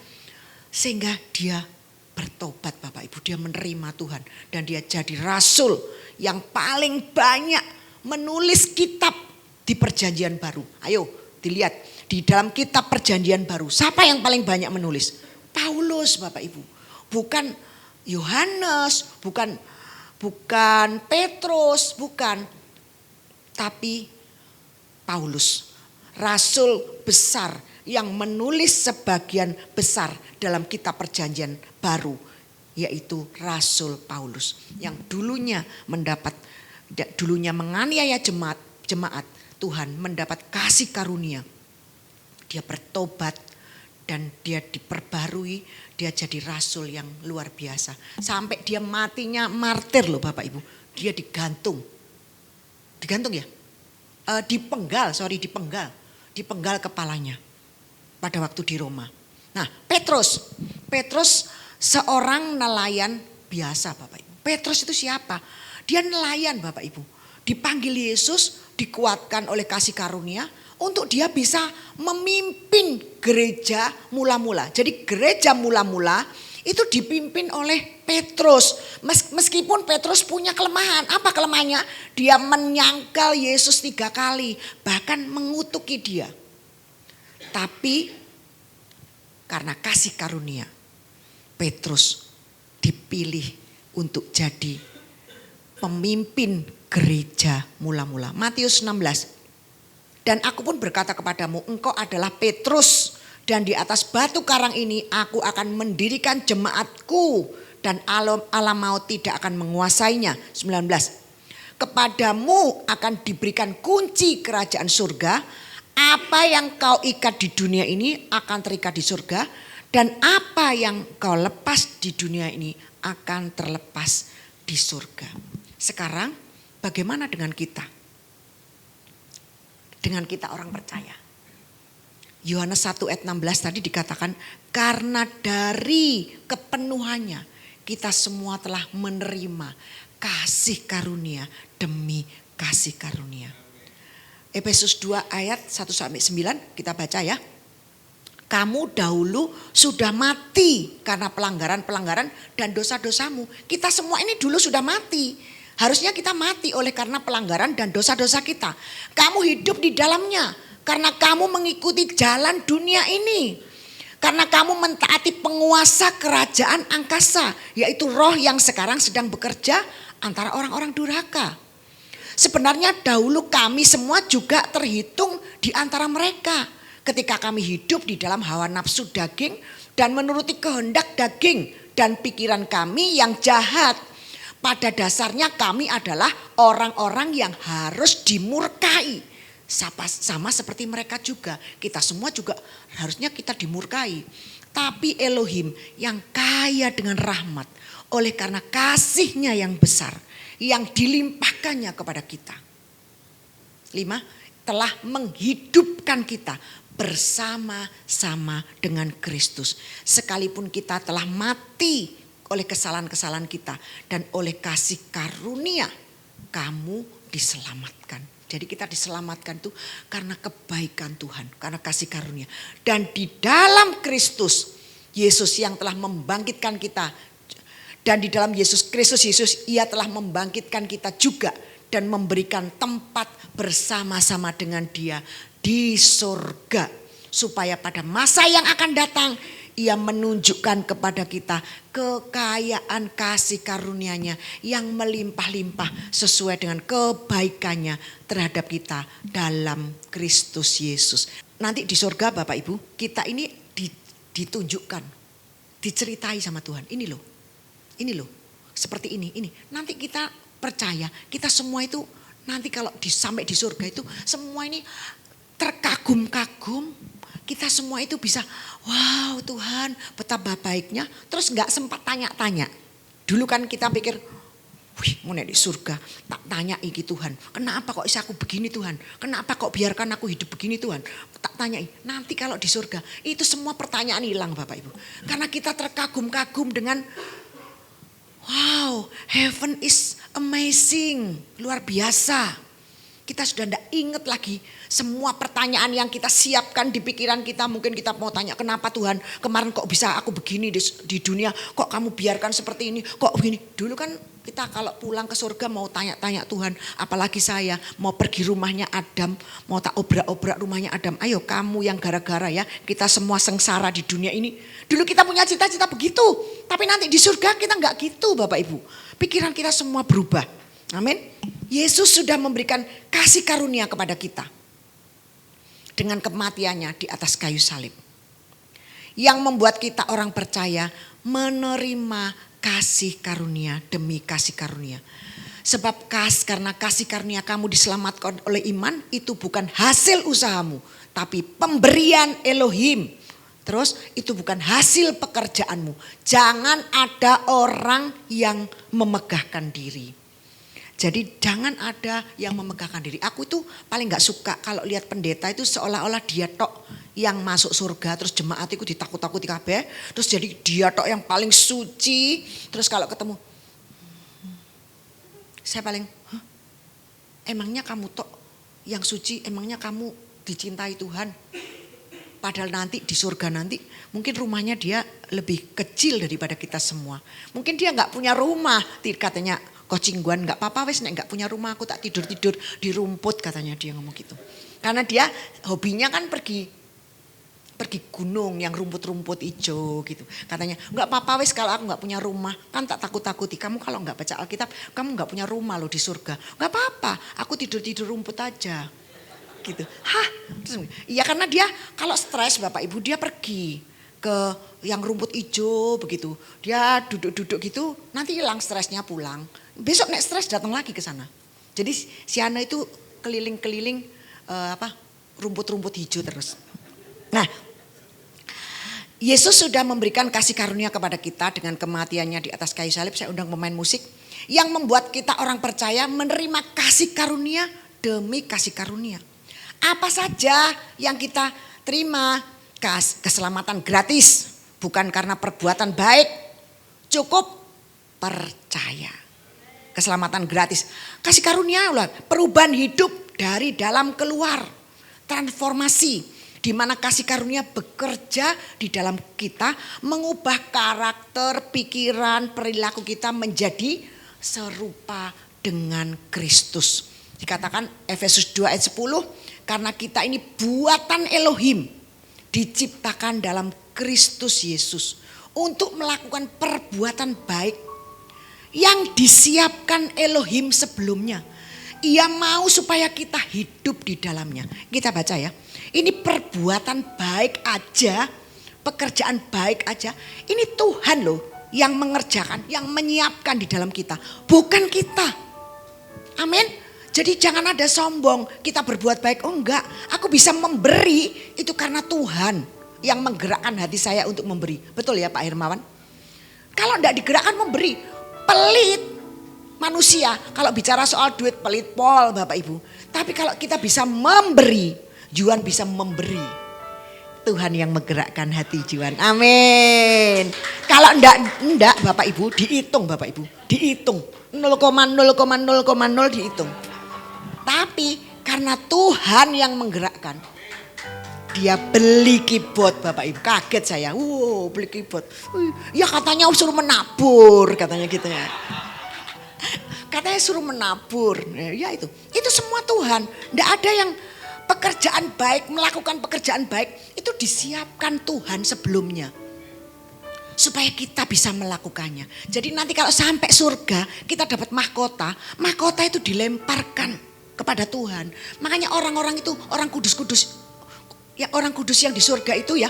Sehingga dia bertobat, Bapak Ibu. Dia menerima Tuhan. Dan dia jadi rasul yang paling banyak menulis kitab di perjanjian baru. Ayo dilihat di dalam kitab perjanjian baru. Siapa yang paling banyak menulis? Paulus, Bapak Ibu. Bukan Yohanes, bukan Petrus, bukan. Tapi Paulus, rasul besar yang menulis sebagian besar dalam kitab perjanjian baru, yaitu Rasul Paulus yang dulunya menganiaya jemaat Tuhan, mendapat kasih karunia. Dia bertobat dan dia diperbarui, dia jadi rasul yang luar biasa. Sampai dia matinya martir loh Bapak Ibu. Dia digantung ya? Dipenggal kepalanya pada waktu di Roma. Nah, Petrus seorang nelayan biasa, Bapak Ibu. Petrus itu siapa? Dia nelayan, Bapak Ibu. Dipanggil Yesus, dikuatkan oleh kasih karunia untuk dia bisa memimpin gereja mula-mula. Jadi gereja mula-mula itu dipimpin oleh Petrus. Meskipun Petrus punya kelemahan. Apa kelemahannya? Dia menyangkal Yesus 3 kali. Bahkan mengutuki dia. Tapi karena kasih karunia, Petrus dipilih untuk jadi pemimpin gereja mula-mula. Matius 16. Dan aku pun berkata kepadamu, engkau adalah Petrus. Dan di atas batu karang ini aku akan mendirikan jemaatku. Dan alam maut tidak akan menguasainya. 19. Kepadamu akan diberikan kunci kerajaan surga. Apa yang kau ikat di dunia ini akan terikat di surga. Dan apa yang kau lepas di dunia ini akan terlepas di surga. Sekarang bagaimana dengan kita? Dengan kita orang percaya. Yohanes 1 ayat 16 tadi dikatakan, karena dari kepenuhannya kita semua telah menerima kasih karunia demi kasih karunia. Efesus 2 ayat 1-9 kita baca ya. Kamu dahulu sudah mati karena pelanggaran-pelanggaran dan dosa-dosamu. Kita semua ini dulu sudah mati. Harusnya kita mati oleh karena pelanggaran dan dosa-dosa kita. Kamu hidup di dalamnya. Karena kamu mengikuti jalan dunia ini. Karena kamu mentaati penguasa kerajaan angkasa. Yaitu roh yang sekarang sedang bekerja antara orang-orang durhaka. Sebenarnya dahulu kami semua juga terhitung di antara mereka. Ketika kami hidup di dalam hawa nafsu daging dan menuruti kehendak daging dan pikiran kami yang jahat. Pada dasarnya kami adalah orang-orang yang harus dimurkai. Sama seperti mereka juga. Kita semua juga harusnya kita dimurkai. Tapi Elohim yang kaya dengan rahmat. Oleh karena kasihnya yang besar. Yang dilimpahkannya kepada kita. 5. Telah menghidupkan kita bersama-sama dengan Kristus. Sekalipun kita telah mati oleh kesalahan-kesalahan kita. Dan oleh kasih karunia kamu diselamatkan. Jadi kita diselamatkan itu karena kebaikan Tuhan, karena kasih karunia. Dan di dalam Kristus, Yesus yang telah membangkitkan kita. Dan di dalam Kristus Yesus, ia telah membangkitkan kita juga. Dan memberikan tempat bersama-sama dengan dia di surga. Supaya pada masa yang akan datang, ia menunjukkan kepada kita kekayaan kasih karunia-Nya yang melimpah-limpah sesuai dengan kebaikannya terhadap kita dalam Kristus Yesus. Nanti di surga Bapak Ibu, kita ini ditunjukkan, diceritai sama Tuhan. Ini loh, seperti ini. Nanti kita percaya, kita semua itu nanti kalau sampai di surga itu semua ini terkagum-kagum. Kita semua itu bisa, wow Tuhan betapa baiknya. Terus gak sempat tanya-tanya. Dulu kan kita pikir, wih mau di surga. Tak tanya iki Tuhan, kenapa kok aku begini Tuhan? Kenapa kok biarkan aku hidup begini Tuhan? Tak tanyai, nanti kalau di surga. Itu semua pertanyaan hilang Bapak Ibu. Karena kita terkagum-kagum dengan, wow heaven is amazing. Luar biasa. Kita sudah tidak ingat lagi semua pertanyaan yang kita siapkan di pikiran kita. Mungkin kita mau tanya, kenapa Tuhan kemarin kok bisa aku begini di dunia. Kok kamu biarkan seperti ini, kok begini. Dulu kan kita kalau pulang ke surga mau tanya-tanya Tuhan. Apalagi saya mau pergi rumahnya Adam. Mau tak obrak-obrak rumahnya Adam. Ayo kamu yang gara-gara ya kita semua sengsara di dunia ini. Dulu kita punya cita-cita begitu. Tapi nanti di surga kita enggak gitu Bapak Ibu. Pikiran kita semua berubah. Amin. Yesus sudah memberikan kasih karunia kepada kita. Dengan kematiannya di atas kayu salib. Yang membuat kita orang percaya menerima kasih karunia demi kasih karunia. Sebab karena kasih karunia kamu diselamatkan oleh iman itu bukan hasil usahamu. Tapi pemberian Elohim. Terus itu bukan hasil pekerjaanmu. Jangan ada orang yang memegahkan diri. Jadi jangan ada yang memegahkan diri. Aku itu paling gak suka kalau lihat pendeta itu seolah-olah dia tok yang masuk surga. Terus jemaat itu ditakut-takuti kabeh. Terus jadi dia tok yang paling suci. Terus kalau ketemu, saya paling, emangnya kamu tok yang suci, emangnya kamu dicintai Tuhan. Padahal nanti di surga nanti mungkin rumahnya dia lebih kecil daripada kita semua. Mungkin dia gak punya rumah, katanya. Kocingguan gak apa-apa wes nek gak punya rumah aku tak tidur-tidur di rumput katanya dia ngomong gitu. Karena dia hobinya kan pergi gunung yang rumput-rumput hijau gitu. Katanya gak apa-apa wes kalau aku gak punya rumah kan tak takut-takuti. Kamu kalau gak baca Alkitab kamu gak punya rumah loh di surga. Gak apa-apa aku tidur-tidur rumput aja gitu. Hah? Iya karena dia kalau stres Bapak Ibu dia pergi ke yang rumput hijau begitu. Dia duduk-duduk gitu nanti hilang stresnya pulang. Besok nek stres datang lagi ke sana. Jadi si Ana itu keliling-keliling rumput-rumput hijau terus. Nah, Yesus sudah memberikan kasih karunia kepada kita dengan kematiannya di atas kayu salib. Saya undang pemain musik yang membuat kita orang percaya menerima kasih karunia demi kasih karunia. Apa saja yang kita terima keselamatan gratis. Bukan karena perbuatan baik, cukup percaya. Keselamatan gratis. Kasih karunia Allah, perubahan hidup dari dalam keluar. Transformasi. Di mana kasih karunia bekerja di dalam kita. Mengubah karakter, pikiran, perilaku kita menjadi serupa dengan Kristus. Dikatakan Efesus 2 ayat 10. Karena kita ini buatan Elohim, diciptakan dalam Kristus Yesus untuk melakukan perbuatan baik yang disiapkan Elohim sebelumnya. Ia mau supaya kita hidup di dalamnya. Kita baca ya. Ini perbuatan baik aja, pekerjaan baik aja. Ini Tuhan loh yang mengerjakan, yang menyiapkan di dalam kita. Bukan kita. Amin. Jadi jangan ada sombong, kita berbuat baik. Oh enggak, aku bisa memberi itu karena Tuhan yang menggerakkan hati saya untuk memberi. Betul ya Pak Hermawan? Kalau enggak digerakkan memberi, pelit manusia. Kalau bicara soal duit pelit pol Bapak Ibu. Tapi kalau kita bisa memberi, Juan bisa memberi. Tuhan yang menggerakkan hati Juan. Amin. Kalau enggak Bapak Ibu, dihitung Bapak Ibu. Dihitung 0,0,0,0 dihitung. Tapi karena Tuhan yang menggerakkan, dia beli keyboard Bapak Ibu. Kaget saya, beli keyboard. Ya katanya suruh menabur, katanya gitu ya. Katanya suruh menabur, ya itu semua Tuhan. Tidak ada yang pekerjaan baik, melakukan pekerjaan baik itu disiapkan Tuhan sebelumnya. Supaya kita bisa melakukannya. Jadi nanti kalau sampai surga kita dapat mahkota itu dilemparkan kepada Tuhan. Makanya orang-orang itu, orang kudus-kudus, ya orang kudus yang di surga itu ya,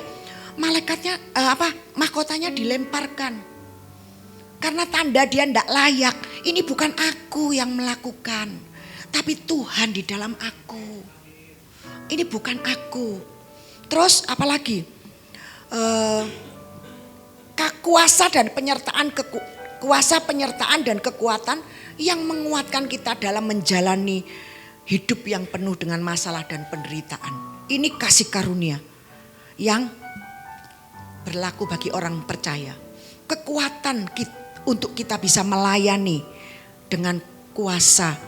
malaikatnya mahkotanya dilemparkan. Karena tanda dia tidak layak. Ini bukan aku yang melakukan, tapi Tuhan di dalam aku. Ini bukan aku. Terus apalagi? Kuasa penyertaan dan kekuatan yang menguatkan kita dalam menjalani hidup yang penuh dengan masalah dan penderitaan. Ini kasih karunia yang berlaku bagi orang percaya. Kekuatan untuk kita bisa melayani dengan kuasa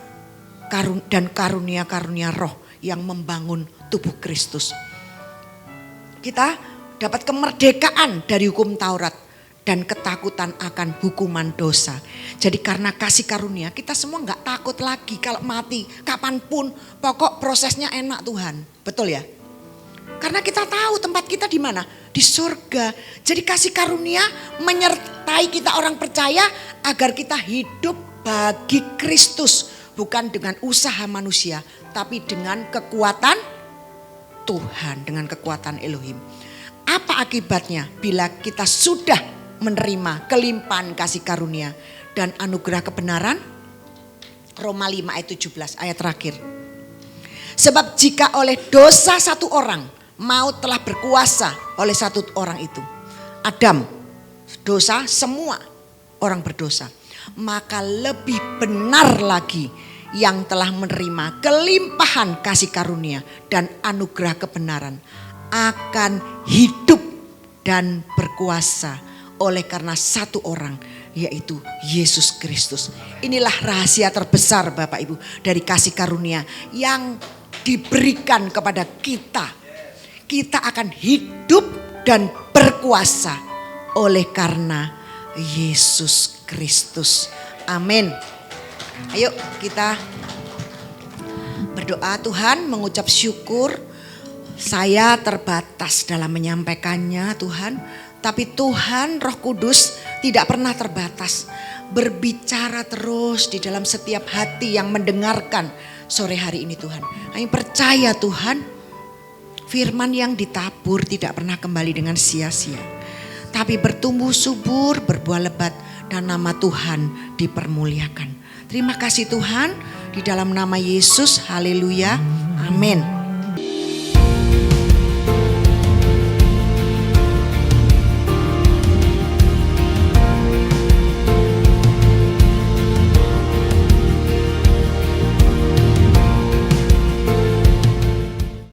dan karunia-karunia roh yang membangun tubuh Kristus. Kita dapat kemerdekaan dari hukum Taurat dan ketakutan akan hukuman dosa. Jadi karena kasih karunia kita semua gak takut lagi kalau mati. Kapanpun pokok prosesnya enak Tuhan. Betul ya? Karena kita tahu tempat kita di mana? Di surga. Jadi kasih karunia menyertai kita orang percaya agar kita hidup bagi Kristus. Bukan dengan usaha manusia tapi dengan kekuatan Tuhan. Dengan kekuatan Elohim. Apa akibatnya bila kita sudah menerima kelimpahan kasih karunia dan anugerah kebenaran? Roma 5 ayat 17 ayat terakhir. Sebab jika oleh dosa satu orang maut telah berkuasa oleh satu orang itu. Adam dosa, semua orang berdosa. Maka lebih benar lagi yang telah menerima kelimpahan kasih karunia dan anugerah kebenaran akan hidup dan berkuasa oleh karena satu orang, yaitu Yesus Kristus. Inilah rahasia terbesar Bapak Ibu dari kasih karunia yang diberikan kepada kita. Kita akan hidup dan berkuasa oleh karena Yesus Kristus. Amin. Ayo kita berdoa. Tuhan, mengucap syukur. Saya terbatas dalam menyampaikannya Tuhan. Tapi Tuhan Roh Kudus tidak pernah terbatas. Berbicara terus di dalam setiap hati yang mendengarkan sore hari ini Tuhan. Kami percaya Tuhan, firman yang ditabur tidak pernah kembali dengan sia-sia. Tapi bertumbuh subur, berbuah lebat, dan nama Tuhan dipermuliakan. Terima kasih Tuhan, di dalam nama Yesus, haleluya, amin.